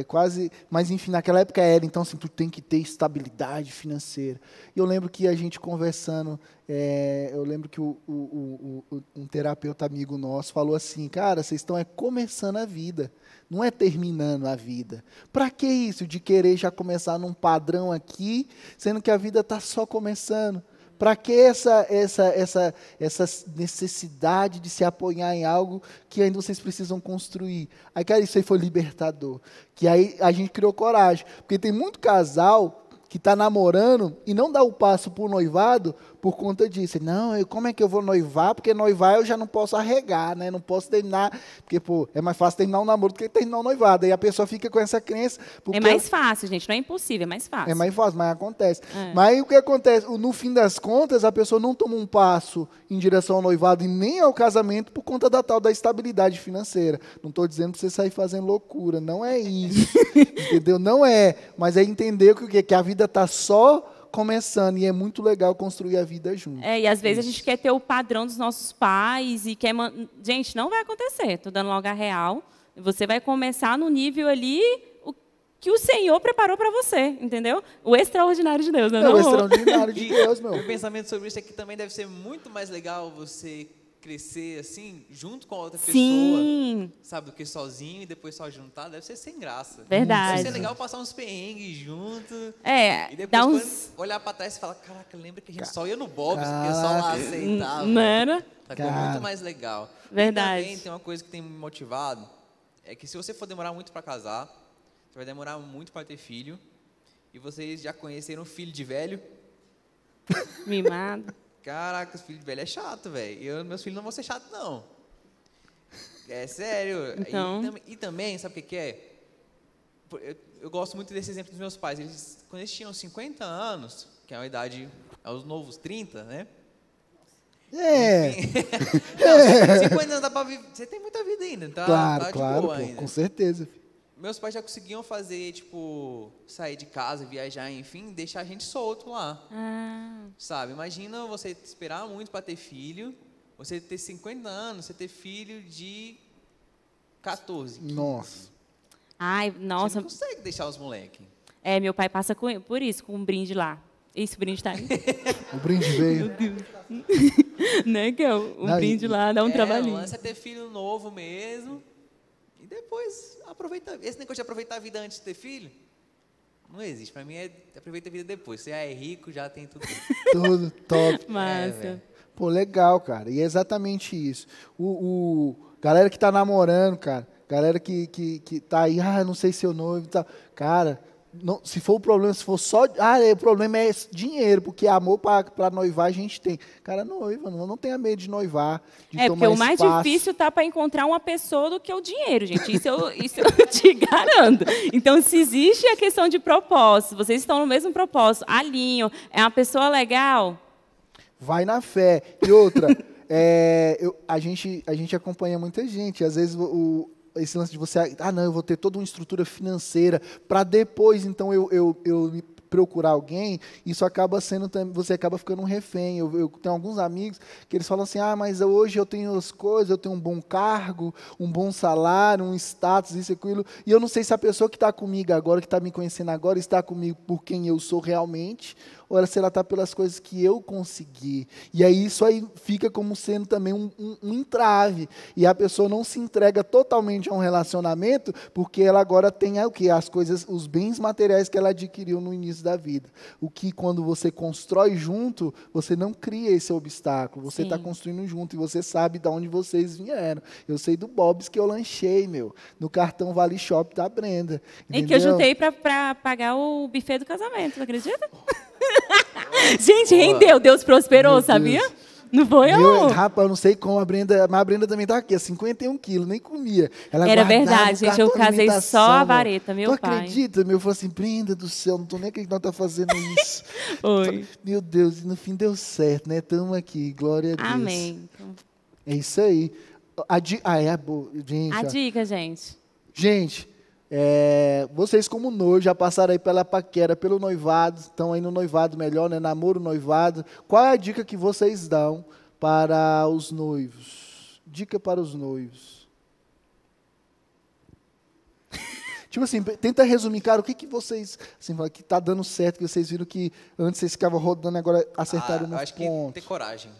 S2: Quase, mas enfim, naquela época era. Então, assim, tu tem que ter estabilidade financeira. E eu lembro que a gente conversando, eu lembro que um terapeuta amigo nosso falou assim, cara, vocês estão começando a vida, não é terminando a vida. Para que isso de querer já começar num padrão aqui, sendo que a vida está só começando? Para que essa necessidade de se apoiar em algo que ainda vocês precisam construir? Aí, cara, isso aí foi libertador. Que aí a gente criou coragem. Porque tem muito casal que está namorando e não dá o passo para o noivado por conta disso. Não, como é que eu vou noivar? Porque noivar eu já não posso arregar, né? Não posso terminar, porque pô, é mais fácil terminar um namoro do que terminar um noivado. Aí a pessoa fica com essa crença.
S1: É mais fácil, gente, não é impossível, é mais fácil.
S2: É mais fácil, mas acontece. Mas aí o que acontece? No fim das contas, a pessoa não toma um passo em direção ao noivado e nem ao casamento por conta da tal da estabilidade financeira. Não estou dizendo para você sair fazendo loucura, não é isso. Entendeu? Não é, mas é entender que a vida está só começando e é muito legal construir a vida junto.
S1: E às vezes a gente quer ter o padrão dos nossos pais e quer... Gente, não vai acontecer, estou dando logo a real. Você vai começar no nível ali que o Senhor preparou para você, entendeu? O extraordinário de Deus, né?
S2: O extraordinário de Deus, meu.
S5: O pensamento sobre isso é que também deve ser muito mais legal você crescer assim, junto com a outra pessoa, sabe, do que sozinho e depois só juntar, deve ser sem graça.
S1: Verdade.
S5: Deve ser legal passar uns perrengues junto.
S1: E
S5: depois olhar pra trás e falar, caraca, lembra que a gente só ia no Bob's, porque só lá aceitava.
S1: Não era?
S5: Ficou muito mais legal.
S1: Verdade.
S5: E também tem uma coisa que tem me motivado, é que se você for demorar muito pra casar, você vai demorar muito pra ter filho, e vocês já conheceram filho de velho?
S1: Mimado.
S5: Caraca, os filhos de velho é chato, velho. Meus filhos não vão ser chatos, não. É sério.
S1: Então...
S5: E também, sabe o que é? Eu gosto muito desse exemplo dos meus pais. Quando eles tinham 50 anos, que é uma idade, é os novos 30, né? Enfim, não, 50 anos dá pra viver. Você tem muita vida ainda, tá?
S2: Claro,
S5: tá de
S2: claro,
S5: boa
S2: pô,
S5: ainda.
S2: com certeza.
S5: Meus pais já conseguiam fazer, tipo, sair de casa, viajar, enfim, deixar a gente solto lá. Sabe? Imagina você esperar muito para ter filho, você ter 50 anos, você ter filho de 14. 15.
S2: Nossa.
S1: Ai, nossa.
S5: Você não consegue deixar os moleques.
S1: Meu pai passa por isso, com um brinde lá. Esse brinde tá aí.
S2: O brinde veio.
S1: Meu Deus. Né, que brinde lá dá um trabalhinho.
S5: O lance é ter filho novo mesmo. E depois aproveitar. Esse negócio de aproveitar a vida antes de ter filho, não existe. Pra mim é aproveita a vida depois. Você é rico, já tem tudo.
S2: Tudo top.
S1: Massa.
S2: Pô, legal, cara. E é exatamente isso. Galera que tá namorando, cara. Galera que tá aí, não sei se eu noivo e tal. Cara, não, se for o problema, se for só... o problema é dinheiro, porque amor para noivar a gente tem. Cara, noiva, não tenha medo de noivar, de tomar
S1: porque o mais
S2: espaço.
S1: difícil tá para encontrar uma pessoa do que o dinheiro, gente. Isso eu te garanto. Então, se existe a questão de propósito, vocês estão no mesmo propósito, alinho, é uma pessoa legal...
S2: Vai na fé. E outra, a gente acompanha muita gente. Às vezes esse lance de você, não, eu vou ter toda uma estrutura financeira para depois, então eu procurar alguém, isso acaba sendo, você acaba ficando um refém. Eu tenho alguns amigos que eles falam assim, mas hoje eu tenho as coisas, eu tenho um bom cargo, um bom salário, um status, isso e aquilo, e eu não sei se a pessoa que está comigo agora, que está me conhecendo agora, está comigo por quem eu sou realmente, ou se ela está pelas coisas que eu consegui. E aí isso aí fica como sendo também um entrave. E a pessoa não se entrega totalmente a um relacionamento, porque ela agora tem o quê? As coisas, os bens materiais que ela adquiriu no início da vida. O que quando você constrói junto, você não cria esse obstáculo. Você está construindo junto e você sabe de onde vocês vieram. Eu sei do Bob's que eu lanchei, no cartão Vale Shop da Brenda.
S1: E que eu juntei para pagar o buffet do casamento, não acredita? Gente, rendeu, Deus prosperou,
S2: Meu
S1: sabia?
S2: Deus.
S1: Não foi,
S2: Rapaz, eu não sei como mas a Brenda também tá aqui, 51 quilos, nem comia. Ela
S1: era verdade, gente, eu casei só a vareta, meu pai.
S2: Tu acredita? Eu falei assim, Brenda do céu, não tô nem acreditando que nós tá fazendo isso.
S1: Oi.
S2: Meu Deus, e no fim deu certo, né? Estamos aqui, glória a Deus.
S1: Amém.
S2: É isso aí. Gente,
S1: a dica, gente.
S2: Gente, vocês como noivos já passaram aí pela paquera, pelo noivado, estão aí no noivado melhor, né? Namoro, noivado. Qual é a dica que vocês dão para os noivos? Dica para os noivos. Tipo assim, tenta resumir, cara, o que vocês, assim, que tá dando certo, que vocês viram que antes vocês ficavam rodando, agora acertaram nos
S5: acho
S2: pontos.
S5: Que ter coragem.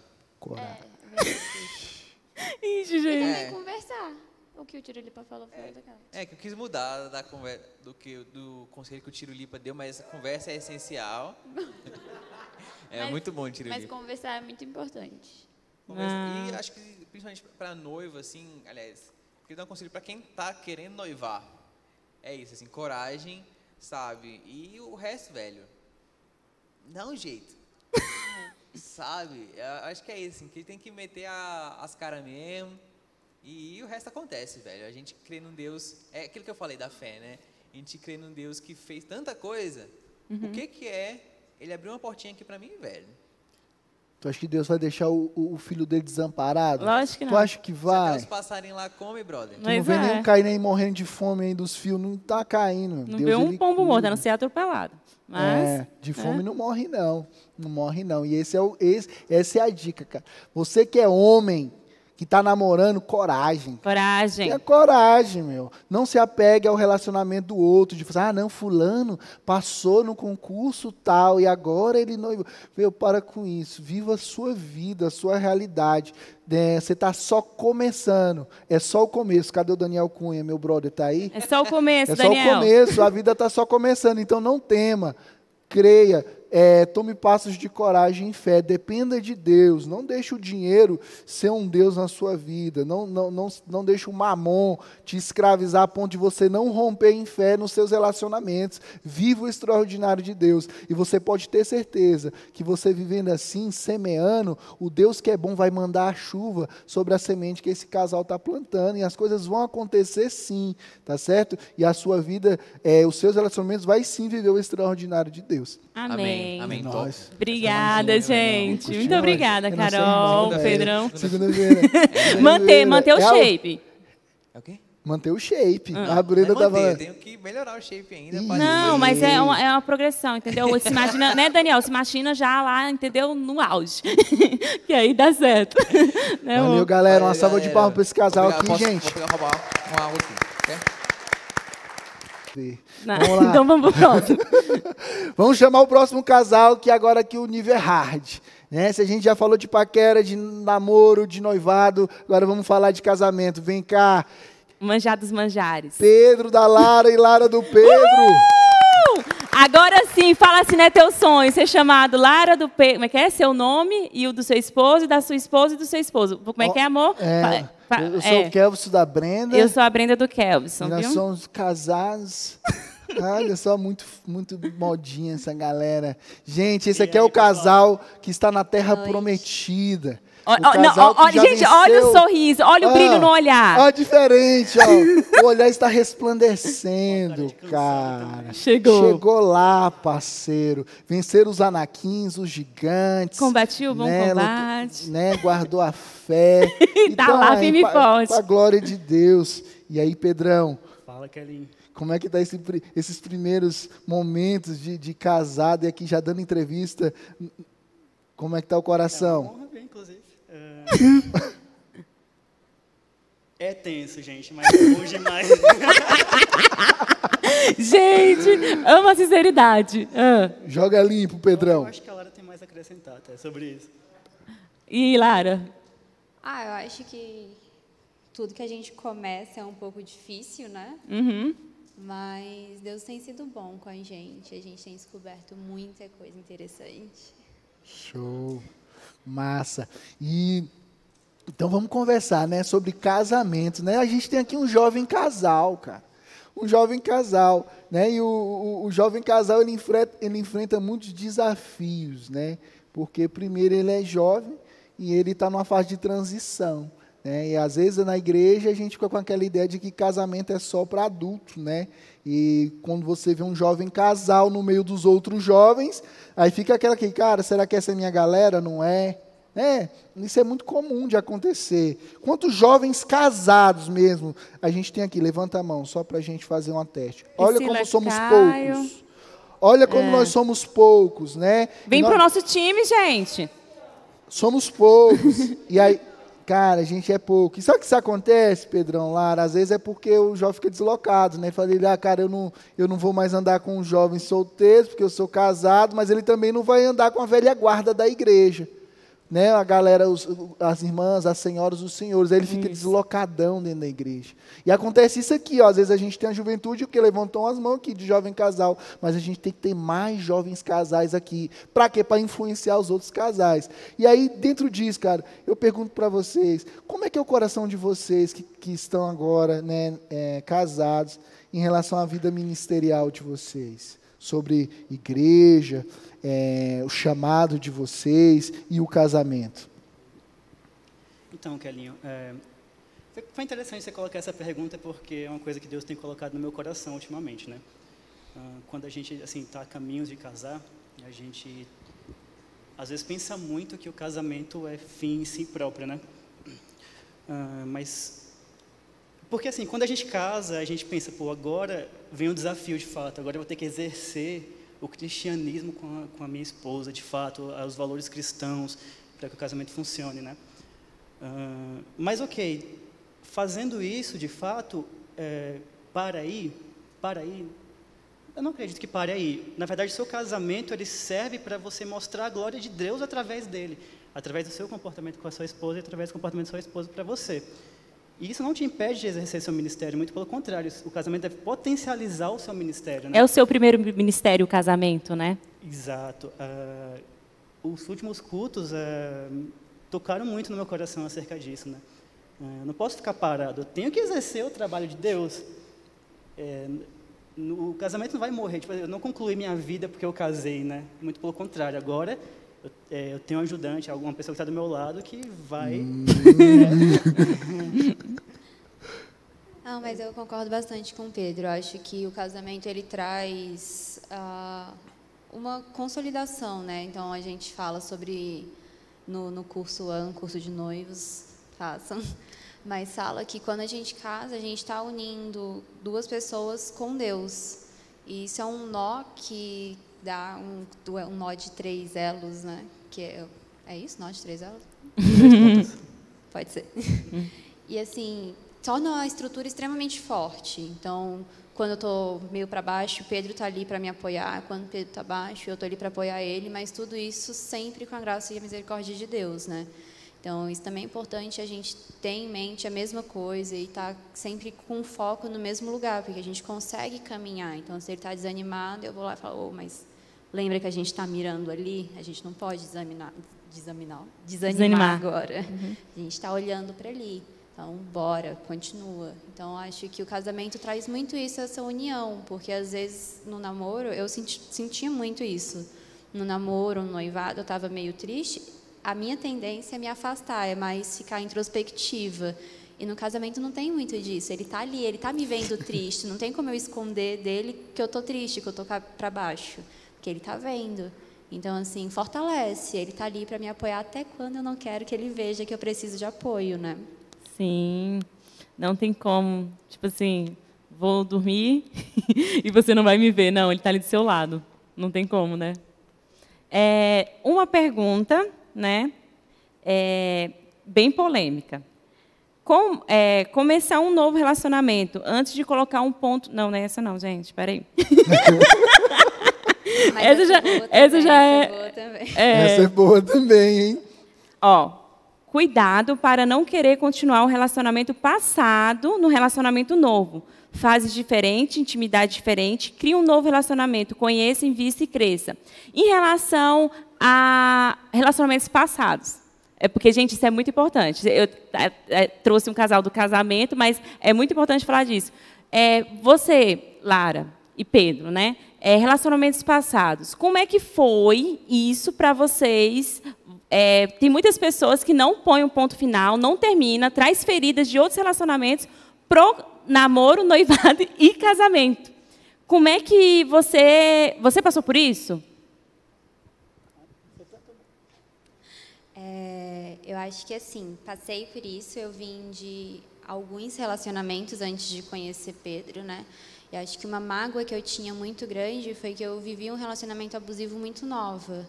S1: Ixi, gente.
S6: E também conversar. O que o Tirulipa falou foi legal.
S5: Que eu quis mudar da conversa, do conselho que o Tirulipa deu, mas a conversa é essencial. Muito bom, Tirulipa.
S6: Mas conversar é muito importante.
S5: E acho que, principalmente para noiva, assim, aliás, eu queria dar um conselho para quem está querendo noivar. É isso, assim, coragem, sabe? E o resto, velho, dá um jeito. Sabe? Eu acho que é isso, assim, que tem que meter as caras mesmo. E o resto acontece, velho. A gente crê num Deus... É aquilo que eu falei da fé, né? A gente crê num Deus que fez tanta coisa. O que é ele abriu uma portinha aqui pra mim, velho?
S2: Tu acha que Deus vai deixar o filho dele desamparado?
S1: Lógico que não.
S2: Tu acha que
S5: Se
S2: vai?
S5: até os passarinhos lá comem, brother.
S2: Tu não vê nenhum caindo aí morrendo de fome aí dos fios, não tá caindo.
S1: Não
S2: Deus,
S1: vê um
S2: ele
S1: pombo
S2: cuida.
S1: morto, a não ser atropelado. Mas,
S2: de fome não morre não. Não morre não. E essa é a dica, cara. Você que é homem, que tá namorando, coragem.
S1: coragem.
S2: Tenha coragem, meu. Não se apegue ao relacionamento do outro, de falar, não, fulano passou no concurso tal, e agora ele não... Meu, para com isso. Viva a sua vida, a sua realidade. Você está só começando. É só o começo. Cadê o Daniel Cunha, meu brother? Está aí?
S1: É só o começo,
S2: É só
S1: Daniel.
S2: o começo. A vida está só começando. Então, não tema. Creia. Tome passos de coragem e fé. Dependa de Deus. Não deixe o dinheiro ser um Deus na sua vida. Não deixe o mamon te escravizar a ponto de você não romper em fé nos seus relacionamentos. Viva o extraordinário de Deus. E você pode ter certeza que você vivendo assim, semeando, o Deus que é bom vai mandar a chuva sobre a semente que esse casal está plantando. E as coisas vão acontecer sim, tá certo? E a sua vida, os seus relacionamentos vai sim viver o extraordinário de Deus.
S1: Amém.
S5: Amém. Top.
S2: Nós.
S1: Obrigada, gente. Muito obrigada, Carol, Pedrão.
S2: Segunda-feira.
S1: Manter o shape.
S5: É o quê?
S2: Manter o shape. A Brenda
S5: Vai manter,
S2: tava...
S5: eu tenho que melhorar o shape ainda.
S1: Não, mas é uma progressão, entendeu? Se imagina, né, Daniel? Se imagina já lá, entendeu? No auge. Que aí dá certo. Né,
S2: Valeu,
S1: amor?
S2: galera. Uma salva de palmas para esse casal aqui, gente.
S5: Vou pegar uma água aqui, quer?
S1: Não,
S2: Vamos lá.
S1: então vamos pro próximo.
S2: Vamos chamar o próximo casal, que agora aqui o nível é hard. Né? Se a gente já falou de paquera, de namoro, de noivado, agora vamos falar de casamento. Vem cá.
S1: Manjar dos manjares.
S2: Pedro da Lara e Lara do Pedro.
S1: Agora sim, fala assim, né, teu sonho, ser chamado Lara do Pedro. Como é que é? Seu nome e o do seu esposo, e da sua esposa e do seu esposo. Como é que é, amor?
S2: Eu sou o Kelvin da Brenda.
S1: Eu sou a Brenda do Kelvison,
S2: e nós
S1: viu?
S2: somos casados. Olha só, muito modinha essa galera. Gente, esse aqui é o casal que está na Terra Prometida.
S1: Gente, olha o sorriso, olha o brilho no olhar.
S2: Olha diferente, ó. O olhar está resplandecendo, cara. Chegou lá, parceiro. Venceram os anaquins, os gigantes.
S1: Combatiu o bom combate.
S2: Né, guardou a fé.
S1: Tá lá, firme e forte.
S2: Com a glória de Deus. E aí, Pedrão?
S7: Fala, Kelinho.
S2: Como é que tá esses primeiros momentos de casado e aqui já dando entrevista? Como é que tá o coração?
S7: É uma honra ver, inclusive. É tenso, gente, mas é bom demais.
S1: Gente, amo a sinceridade.
S2: Joga limpo, Pedrão.
S7: Eu acho que a Lara tem mais a acrescentar até sobre isso.
S1: E Lara?
S6: Eu acho que tudo que a gente começa é um pouco difícil, né?
S1: Uhum.
S6: Mas Deus tem sido bom com a gente tem descoberto muita coisa interessante.
S2: Show. Massa. E então vamos conversar, né, sobre casamento, né? A gente tem aqui um jovem casal, cara. Um jovem casal, né? E o jovem casal ele enfrenta muitos desafios, né? Porque primeiro ele é jovem e ele está numa fase de transição. E às vezes na igreja a gente fica com aquela ideia de que casamento é só para adulto, né? E quando você vê um jovem casal no meio dos outros jovens, aí fica aquela que, cara, será que essa é minha galera? Não é? Isso é muito comum de acontecer. Quantos jovens casados mesmo a gente tem aqui? Levanta a mão, só para a gente fazer um teste. Olha como somos poucos. Olha como nós somos poucos, né?
S1: Vem para o nosso time, gente.
S2: Somos poucos. E aí... Cara, a gente é pouco. E sabe o que isso acontece, Pedrão, Lara? Às vezes é porque o jovem fica deslocado, né? Fala, cara, eu não vou mais andar com um jovem solteiro, porque eu sou casado, mas ele também não vai andar com a velha guarda da igreja. Né? A galera, as irmãs, as senhoras, os senhores, aí ele fica deslocadão dentro da igreja. E acontece isso aqui, ó, às vezes a gente tem a juventude, porque levantam as mãos aqui de jovem casal, mas a gente tem que ter mais jovens casais aqui. Para quê? Para influenciar os outros casais. E aí, dentro disso, cara, eu pergunto para vocês, como é que é o coração de vocês que estão agora, né, casados, em relação à vida ministerial de vocês? sobre igreja, o chamado de vocês e o casamento.
S7: Então, Kelinho, foi interessante você colocar essa pergunta, porque é uma coisa que Deus tem colocado no meu coração ultimamente, né? Quando a gente assim está a caminhos de casar, a gente às vezes pensa muito que o casamento é fim em si próprio, né? Mas porque assim, quando a gente casa, a gente pensa, pô, agora vem um desafio de fato, agora eu vou ter que exercer o cristianismo com a minha esposa, de fato, os valores cristãos, para que o casamento funcione, né? Mas ok, fazendo isso, de fato, para aí, eu não acredito que pare aí. Na verdade, o seu casamento, ele serve para você mostrar a glória de Deus através dele, através do seu comportamento com a sua esposa e através do comportamento da sua esposa para você. E isso não te impede de exercer seu ministério, muito pelo contrário, o casamento deve potencializar o seu ministério, né?
S1: É o seu primeiro ministério, o casamento, né?
S7: Exato. Os últimos cultos tocaram muito no meu coração acerca disso, né? Não posso ficar parado, eu tenho que exercer o trabalho de Deus. O casamento não vai morrer, tipo, eu não concluí minha vida porque eu casei, né? Muito pelo contrário, agora eu tenho um ajudante, alguma pessoa que está do meu lado que vai...
S8: Não, mas eu concordo bastante com o Pedro. Eu acho que o casamento ele traz uma consolidação, né? Então a gente fala sobre no curso de noivos, façam. Mas fala que quando a gente casa, a gente está unindo duas pessoas com Deus. E isso é um nó que dá um nó de 3 elos, né? Que é isso? Nó de 3 elos? Pode ser. E assim, torna a estrutura extremamente forte. Então, quando eu estou meio para baixo, o Pedro está ali para me apoiar. Quando o Pedro está baixo, eu estou ali para apoiar ele. Mas tudo isso sempre com a graça e a misericórdia de Deus, né? Então, isso também é importante a gente ter em mente a mesma coisa e estar sempre com foco no mesmo lugar, porque a gente consegue caminhar. Então, se ele está desanimado, eu vou lá e falo, mas lembra que a gente está mirando ali? A gente não pode desanimar agora. Uhum. A gente está olhando para ali. Então, bora, continua. Então, acho que o casamento traz muito isso, essa união, porque às vezes no namoro, eu sentia muito isso. No namoro, no noivado, eu estava meio triste. A minha tendência é me afastar, é mais ficar introspectiva. E no casamento não tem muito disso. Ele está ali, ele está me vendo triste. Não tem como eu esconder dele que eu estou triste, que eu estou para baixo. Porque ele está vendo. Então, assim, fortalece. Ele está ali para me apoiar até quando eu não quero que ele veja que eu preciso de apoio, né?
S1: Sim. Não tem como. Tipo assim, vou dormir e você não vai me ver. Não, ele está ali do seu lado. Não tem como, né? Uma pergunta, né? Bem polêmica. Começar um novo relacionamento antes de colocar um ponto... Não, não é essa não, gente. Espera aí. Essa já é...
S2: Essa é boa também, hein?
S1: Cuidado para não querer continuar o relacionamento passado no relacionamento novo. Fases diferentes, intimidade diferente, cria um novo relacionamento, conheça, invista e cresça. Em relação a relacionamentos passados, porque, gente, isso é muito importante. Eu trouxe um casal do casamento, mas é muito importante falar disso. Você, Lara e Pedro, né? Relacionamentos passados, como é que foi isso para vocês? Tem muitas pessoas que não põem um ponto final, não termina, traz feridas de outros relacionamentos pro namoro, noivado e casamento. Como é que você passou por isso?
S8: Eu acho que, assim, passei por isso. Eu vim de alguns relacionamentos antes de conhecer Pedro, né? E acho que uma mágoa que eu tinha muito grande foi que eu vivi um relacionamento abusivo muito nova.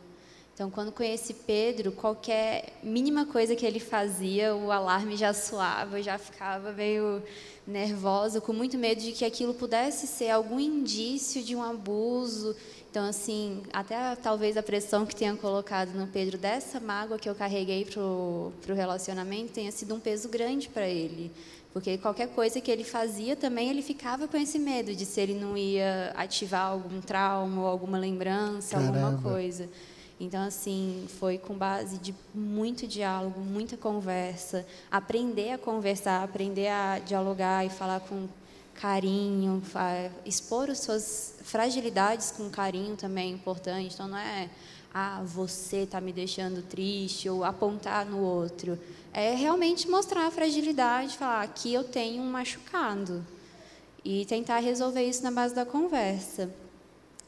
S8: Então, quando conheci Pedro, qualquer mínima coisa que ele fazia, o alarme já soava, eu já ficava meio nervosa, com muito medo de que aquilo pudesse ser algum indício de um abuso. Então, assim, até talvez a pressão que tenha colocado no Pedro dessa mágoa que eu carreguei pro relacionamento tenha sido um peso grande para ele. Porque qualquer coisa que ele fazia também, ele ficava com esse medo de se ele não ia ativar algum trauma ou alguma lembrança, alguma coisa. Então, assim, foi com base de muito diálogo, muita conversa, aprender a conversar, aprender a dialogar e falar com carinho, expor as suas fragilidades com carinho também é importante. Então, não é, você está me deixando triste, ou apontar no outro. É realmente mostrar a fragilidade, falar, aqui eu tenho um machucado. E tentar resolver isso na base da conversa.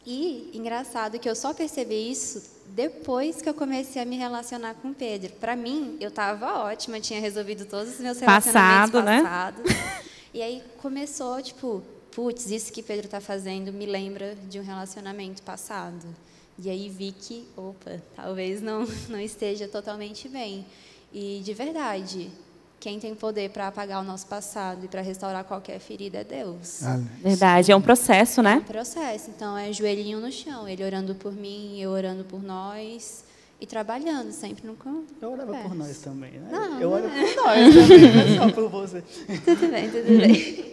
S8: E, engraçado, que eu só percebi isso depois que eu comecei a me relacionar com o Pedro. Para mim, eu estava ótima, tinha resolvido todos os meus relacionamentos passados. Né? E aí começou, tipo, putz, isso que Pedro está fazendo me lembra de um relacionamento passado. E aí vi que, opa, talvez não esteja totalmente bem. E, de verdade, quem tem poder para apagar o nosso passado e para restaurar qualquer ferida é Deus.
S1: Verdade, é um processo, né?
S8: É um processo. Então, é joelhinho no chão, Ele orando por mim, eu orando por nós e trabalhando sempre no campo.
S7: Eu orava por nós também, né?
S8: Não,
S7: eu oro por nós também, não é só por você.
S8: Tudo bem.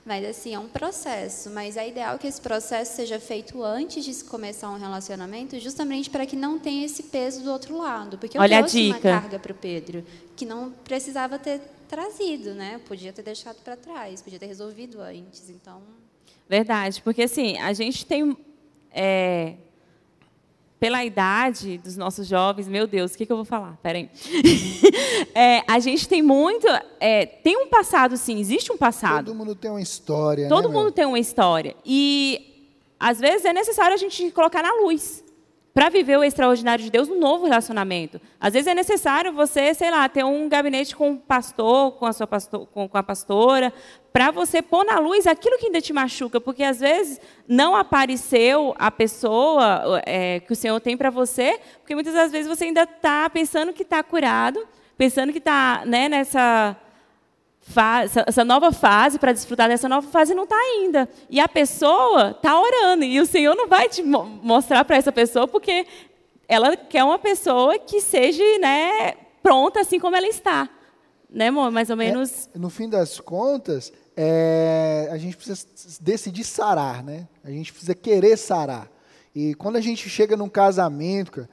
S8: Mas, assim, é um processo. Mas é ideal que esse processo seja feito antes de começar um relacionamento, justamente para que não tenha esse peso do outro lado. Porque eu trouxe uma carga para o Pedro que não precisava ter trazido, né? Podia ter deixado para trás, podia ter resolvido antes. Então...
S1: Verdade, porque, assim, a gente tem... pela idade dos nossos jovens, meu Deus, o que eu vou falar? Peraí. A gente tem muito... tem um passado, sim, existe um passado.
S2: Todo mundo tem uma história,
S1: Todo mundo tem uma história. E, às vezes, é necessário a gente colocar na luz para viver o extraordinário de Deus no novo relacionamento. Às vezes, é necessário você, sei lá, ter um gabinete com o pastor, com a pastora, para você pôr na luz aquilo que ainda te machuca, porque, às vezes, não apareceu a pessoa que o Senhor tem para você, porque, muitas das vezes, você ainda está pensando que está curado, pensando que está, né, nessa essa nova fase, para desfrutar dessa nova fase, não está ainda. E a pessoa está orando, e o Senhor não vai te mostrar para essa pessoa, porque ela quer uma pessoa que seja, né, pronta assim como ela está. Né, amor? Mais ou menos...
S2: no fim das contas, a gente precisa decidir sarar, né? A gente precisa querer sarar. E quando a gente chega num casamento, cara,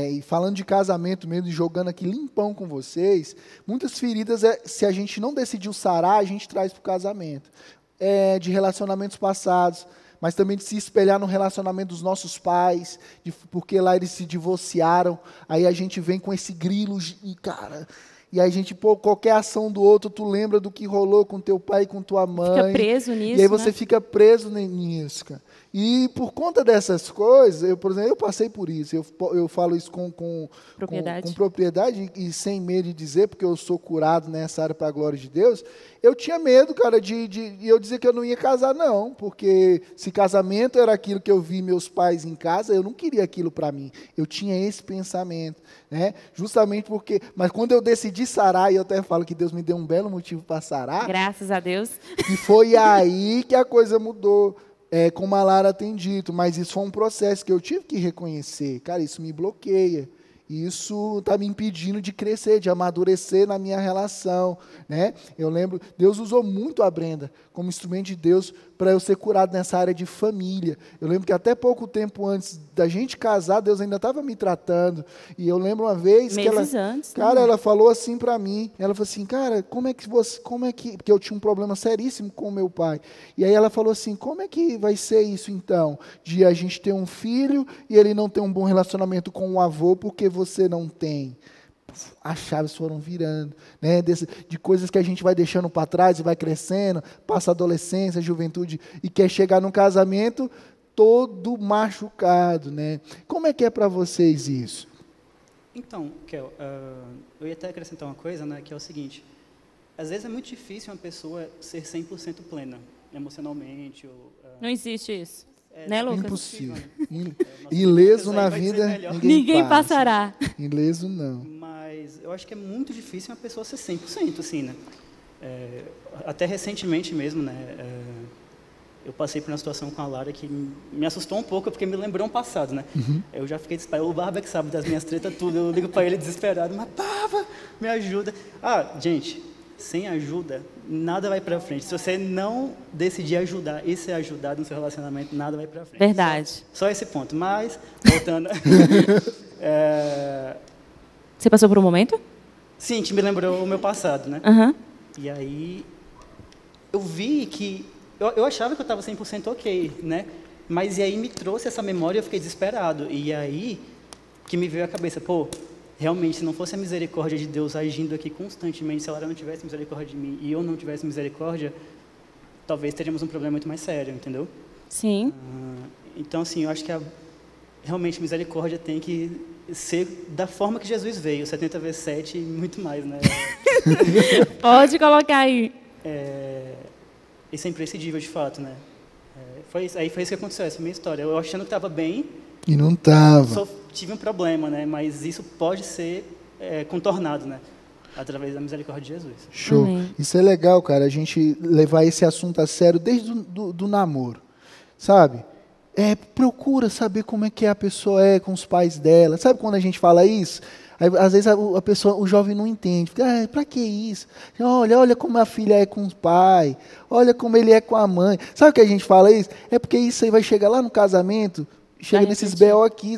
S2: e falando de casamento mesmo, jogando aqui limpão com vocês, muitas feridas, se a gente não decidiu sarar, a gente traz para o casamento. De relacionamentos passados, mas também de se espelhar no relacionamento dos nossos pais, porque lá eles se divorciaram, aí a gente vem com esse grilo, e cara... E aí a gente, qualquer ação do outro, tu lembra do que rolou com teu pai e com tua mãe.
S1: Fica preso nisso,
S2: e aí você fica preso nisso, cara. E por conta dessas coisas, por exemplo, eu passei por isso. Eu falo isso com propriedade e sem medo de dizer, porque eu sou curado nessa área para a glória de Deus. Eu tinha medo, cara, de eu dizer que eu não ia casar, não. Porque se casamento era aquilo que eu vi meus pais em casa, eu não queria aquilo para mim. Eu tinha esse pensamento, né? Justamente porque... Mas quando eu decidi sarar, e eu até falo que Deus me deu um belo motivo para sarar.
S1: Graças a Deus.
S2: E foi aí que a coisa mudou. Como a Lara tem dito, mas isso foi um processo que eu tive que reconhecer. Cara, isso me bloqueia. Isso está me impedindo de crescer, de amadurecer na minha relação, né? Eu lembro, Deus usou muito a Brenda como instrumento de Deus para eu ser curado nessa área de família. Eu lembro que até pouco tempo antes da gente casar, Deus ainda estava me tratando. E eu lembro uma vez que ela,
S1: antes,
S2: cara, ela falou assim para mim. Ela falou assim, cara, como é que porque eu tinha um problema seríssimo com o meu pai. E aí ela falou assim, como é que vai ser isso então, de a gente ter um filho e ele não ter um bom relacionamento com o avô porque você não tem? As chaves foram virando, né? De coisas que a gente vai deixando para trás e vai crescendo, passa a adolescência, a juventude, e quer chegar num casamento todo machucado, né? Como é que é para vocês isso?
S7: Então, Kel, eu ia até acrescentar uma coisa, né, que é o seguinte: às vezes é muito difícil uma pessoa ser 100% plena, emocionalmente.
S1: Não existe isso. Né, Lucas?
S2: Impossível. Ileso na vida,
S1: ninguém passará.
S2: Ileso não.
S7: Mas eu acho que é muito difícil uma pessoa ser 100%, assim, né? Até recentemente mesmo, né? Eu passei por uma situação com a Lara que me assustou um pouco, porque me lembrou um passado, né? Uhum. Eu já fiquei desesperado. O Barba que sabe das minhas tretas, tudo. Eu ligo para ele desesperado, mas Barba, me ajuda. Gente, sem ajuda, nada vai para frente. Se você não decidir ajudar e ser ajudado no seu relacionamento, nada vai para frente.
S1: Verdade.
S7: Só esse ponto. Mas, voltando...
S1: Você passou por um momento?
S7: Sim, que me lembrou o meu passado, né?
S1: Uhum.
S7: E aí, eu vi que eu achava que eu estava 100% ok, né? Mas e aí me trouxe essa memória e eu fiquei desesperado. E aí que me veio à cabeça, pô, realmente, se não fosse a misericórdia de Deus agindo aqui constantemente, se ela não tivesse misericórdia de mim e eu não tivesse misericórdia, talvez teríamos um problema muito mais sério, entendeu?
S1: Sim.
S7: Então, assim, eu acho que realmente misericórdia tem que ser da forma que Jesus veio, 70 vezes 7 e muito mais, né?
S1: Pode colocar aí.
S7: Isso é imprescindível, de fato, né? Foi isso que aconteceu, essa é a minha história. Eu achando que estava bem...
S2: E não estava.
S7: Só tive um problema, né? Mas isso pode ser contornado, né? Através da misericórdia de Jesus.
S2: Show. Amém. Isso é legal, cara, a gente levar esse assunto a sério desde do namoro, sabe? Procura saber como é que a pessoa é com os pais dela. Sabe quando a gente fala isso? Aí, às vezes a pessoa, o jovem não entende. Fica, pra que isso? Olha como a filha é com o pai. Olha como ele é com a mãe. Sabe o que a gente fala isso? É porque isso aí vai chegar lá no casamento, chega nesses B.O. aqui.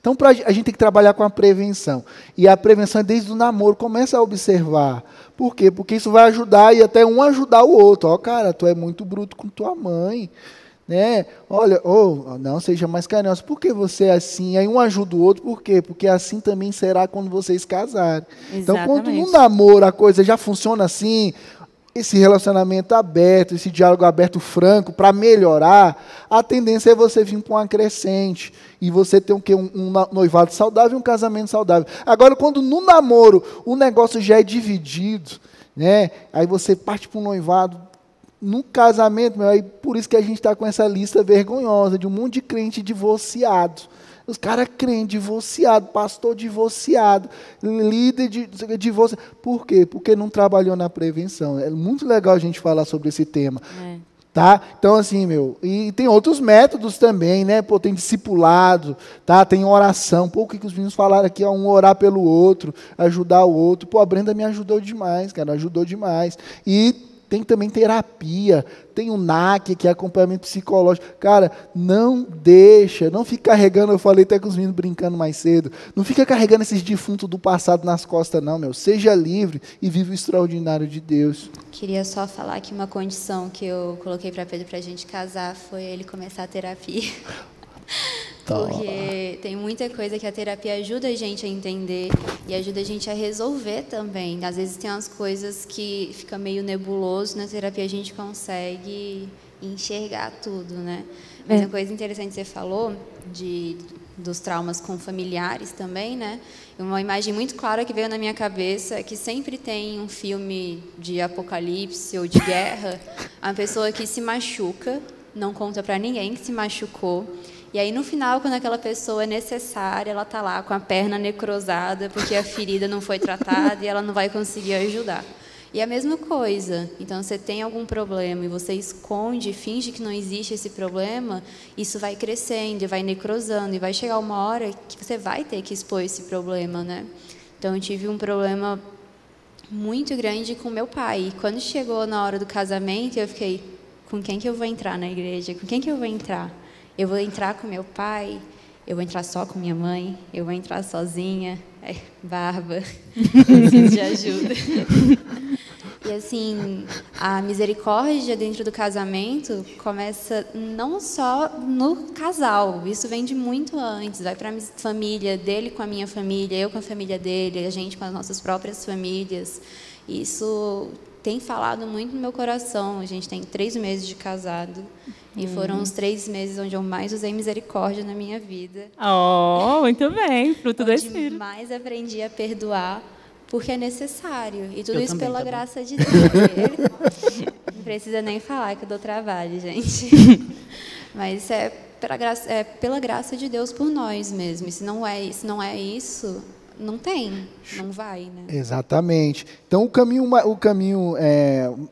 S2: Então a gente tem que trabalhar com a prevenção. E a prevenção é desde o namoro. Começa a observar. Por quê? Porque isso vai ajudar e até um ajudar o outro. Cara, tu é muito bruto com tua mãe. Né? Olha, não seja mais carinhoso. Por que você é assim? Aí um ajuda o outro, por quê? Porque assim também será quando vocês casarem. Exatamente. Então, quando no namoro a coisa já funciona assim, esse relacionamento aberto, esse diálogo aberto, franco, para melhorar, a tendência é você vir com uma crescente e você ter um noivado saudável e um casamento saudável. Agora, quando no namoro o negócio já é dividido, né? Aí você parte para um noivado. No casamento, aí por isso que a gente está com essa lista vergonhosa de um monte de crente divorciado. Os caras crentes divorciado, pastor divorciado, líder divorciado. Por quê? Porque não trabalhou na prevenção. É muito legal a gente falar sobre esse tema. Tá? Então, assim, e tem outros métodos também, né? Pô, tem discipulado, tá? Tem oração. Pô, o que os meninos falaram aqui? Um orar pelo outro, ajudar o outro. Pô, a Brenda me ajudou demais, cara, ajudou demais. E tem também terapia, tem o NAC, que é acompanhamento psicológico. Cara, não fica carregando, eu falei até com os meninos brincando mais cedo, não fica carregando esses defuntos do passado nas costas, não, Seja livre e vive o extraordinário de Deus.
S8: Queria só falar que uma condição que eu coloquei para Pedro para a gente casar foi ele começar a terapia. Porque tem muita coisa que a terapia ajuda a gente a entender e ajuda a gente a resolver também. Às vezes tem umas coisas que fica meio nebuloso, na terapia a gente consegue enxergar tudo, né? Mas uma coisa interessante que você falou dos traumas com familiares também, né? Uma imagem muito clara que veio na minha cabeça é que sempre tem um filme de apocalipse ou de guerra, a pessoa que se machuca, não conta para ninguém que se machucou. E aí, no final, quando aquela pessoa é necessária, ela está lá com a perna necrosada, porque a ferida não foi tratada e ela não vai conseguir ajudar. E a mesma coisa. Então, você tem algum problema e você esconde, finge que não existe esse problema, isso vai crescendo e vai necrosando. E vai chegar uma hora que você vai ter que expor esse problema, né? Então, eu tive um problema muito grande com meu pai. E quando chegou na hora do casamento, eu fiquei, com quem que eu vou entrar na igreja? Com quem que eu vou entrar? Eu vou entrar com meu pai? Eu vou entrar só com minha mãe? Eu vou entrar sozinha? Barba, preciso de ajuda. E assim, a misericórdia dentro do casamento começa não só no casal, isso vem de muito antes, vai para a família, dele com a minha família, eu com a família dele, a gente com as nossas próprias famílias. Isso tem falado muito no meu coração. A gente tem 3 meses de casado. E foram os 3 meses onde eu mais usei misericórdia na minha vida.
S1: Oh, muito bem. Fruto do Espírito.
S8: Onde mais aprendi a perdoar, porque é necessário. E tudo
S7: Eu
S8: isso
S7: também,
S8: pela
S7: tá bom.
S8: graça de Deus. Não precisa nem falar que eu dou trabalho, gente. Mas é pela graça de Deus por nós mesmo. E se não é isso, não vai, né?
S2: Exatamente. Então, o caminho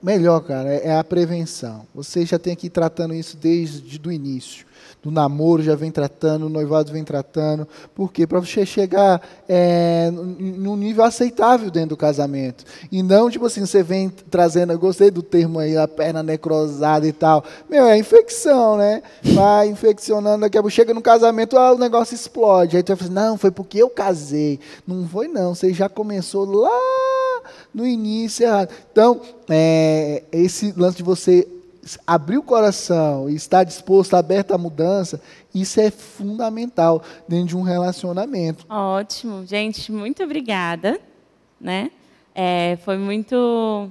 S2: melhor, cara, é a prevenção. Você já tem que ir tratando isso desde o início. Do namoro já vem tratando, o noivado vem tratando. Por quê? Para você chegar num nível aceitável dentro do casamento. E não, tipo assim, você vem trazendo, eu gostei do termo aí, a perna necrosada e tal. É infecção, né? Vai infeccionando, daqui a pouco chega no casamento, o negócio explode. Aí tu vai falar, não, foi porque eu casei. Não foi não, você já começou lá no início errado. Então, esse lance de você abrir o coração e estar disposto, aberto à mudança, isso é fundamental dentro de um relacionamento.
S1: Ótimo. Gente, muito obrigada. Né? Foi muito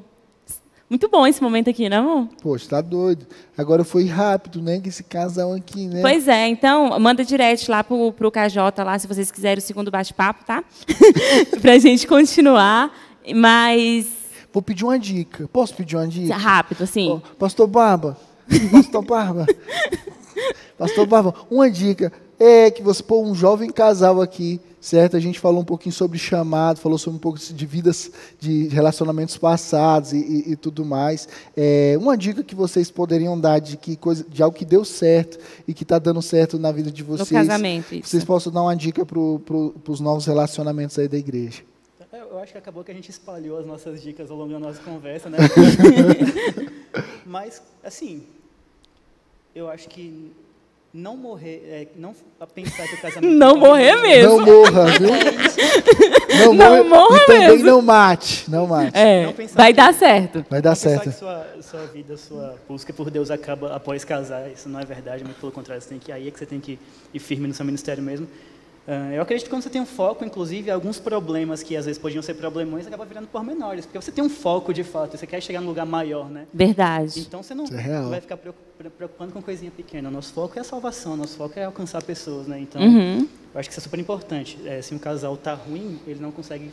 S1: bom esse momento aqui, não, amor?
S2: Poxa, tá doido. Agora foi rápido, né? Que esse casal aqui, né?
S1: Pois é, então, manda direct lá pro KJ, lá, se vocês quiserem o segundo bate-papo, tá? Pra gente continuar, mas...
S2: Vou pedir uma dica. Posso pedir uma dica?
S1: Rápido, assim.
S2: Oh, Pastor Barba, uma dica é que você pôr um jovem casal aqui, certo? A gente falou um pouquinho sobre chamado, falou sobre um pouco de vidas, de relacionamentos passados e tudo mais. Uma dica que vocês poderiam dar de algo que deu certo e que está dando certo na vida de vocês.
S1: No casamento, isso.
S2: Vocês possam dar uma dica para os novos relacionamentos aí da igreja.
S7: Eu acho que acabou que a gente espalhou as nossas dicas ao longo da nossa conversa, né? Mas, assim, eu acho que não morrer, não pensar que o casamento...
S1: Não morrer mesmo.
S2: Não morra, viu? Não morra e também mesmo. Não mate.
S1: Vai dar certo.
S2: Vai dar certo.
S7: Pensar que sua vida, sua busca por Deus acaba após casar, isso não é verdade, muito pelo contrário, aí é que você tem que ir firme no seu ministério mesmo. Eu acredito que quando você tem um foco, inclusive, alguns problemas que às vezes podiam ser problemões, acaba virando pormenores, porque você tem um foco de fato, você quer chegar num lugar maior, né?
S1: Verdade.
S7: Então você não vai ficar preocupando com coisinha pequena. O nosso foco é a salvação, o nosso foco é alcançar pessoas, né? Então, eu acho que isso é super importante. Se um casal está ruim, ele não consegue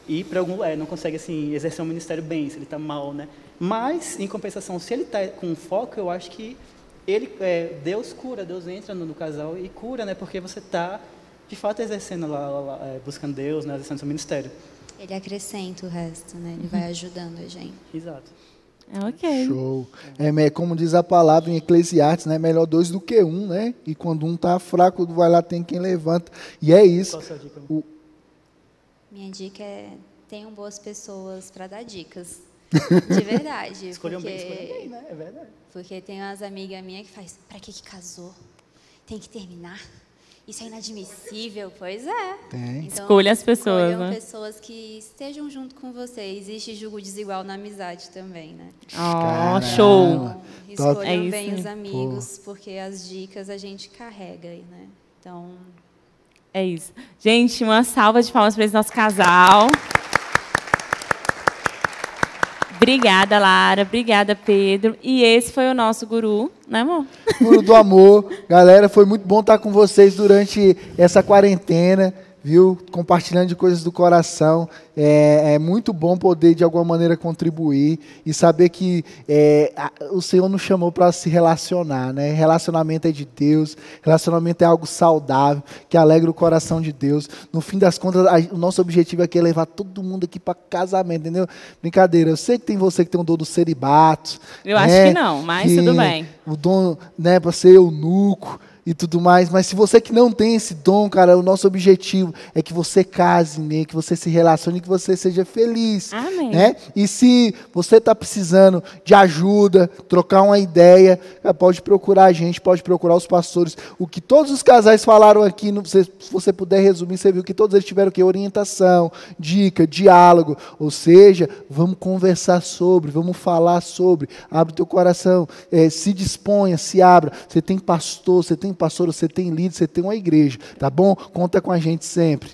S7: ir para algum lugar, não consegue assim exercer um ministério bem, se ele está mal, né? Mas, em compensação, se ele está com foco, eu acho que Deus cura, Deus entra no casal e cura, né? Porque você está, de fato, exercendo buscando Deus, né? Exercendo seu ministério.
S8: Ele acrescenta o resto, né? Ele vai ajudando a gente.
S7: Exato.
S1: Ok.
S2: Show. Como diz a palavra em Eclesiastes, né? Melhor dois do que um, né? E quando um está fraco, vai lá, tem quem levanta. E é isso.
S7: Qual a sua dica?
S8: Minha dica é: tenham boas pessoas para dar dicas. De verdade.
S7: Escolham bem, né? É verdade.
S8: Porque tem umas amigas minhas que faz, pra que casou? Tem que terminar? Isso é inadmissível? Pois é.
S2: Tem.
S8: Então,
S1: escolha as pessoas,
S8: escolham
S1: né?
S8: pessoas que estejam junto com você. Existe julgo desigual na amizade também, né?
S1: Show.
S8: Então, escolham bem os amigos, porque as dicas a gente carrega aí, né? Então...
S1: É isso. Gente, uma salva de palmas para esse nosso casal. Obrigada, Lara. Obrigada, Pedro. E esse foi o nosso guru, né, amor?
S2: Guru do amor. Galera, foi muito bom estar com vocês durante essa quarentena, viu? Compartilhando de coisas do coração. É muito bom poder, de alguma maneira, contribuir e saber que o Senhor nos chamou para se relacionar, né? Relacionamento é de Deus, relacionamento é algo saudável, que alegra o coração de Deus. No fim das contas, o nosso objetivo aqui é levar todo mundo aqui para casamento, entendeu? Brincadeira, eu sei que tem você que tem um dom do celibato.
S1: Eu acho que não, mas tudo bem.
S2: O dom, né, para ser eunuco e tudo mais, mas se você que não tem esse dom, cara, o nosso objetivo é que você case, né, que você se relacione, que você seja feliz.
S1: Amém.
S2: Né? E se você está precisando de ajuda, trocar uma ideia, pode procurar a gente, pode procurar os pastores. O que todos os casais falaram aqui, se você puder resumir, você viu que todos eles tiveram o quê? Orientação, dica, diálogo, ou seja, vamos conversar sobre, vamos falar sobre, abre o teu coração, se disponha, se abra. Você tem pastor, você tem pastor, você tem líder, você tem uma igreja, tá bom? Conta com a gente sempre.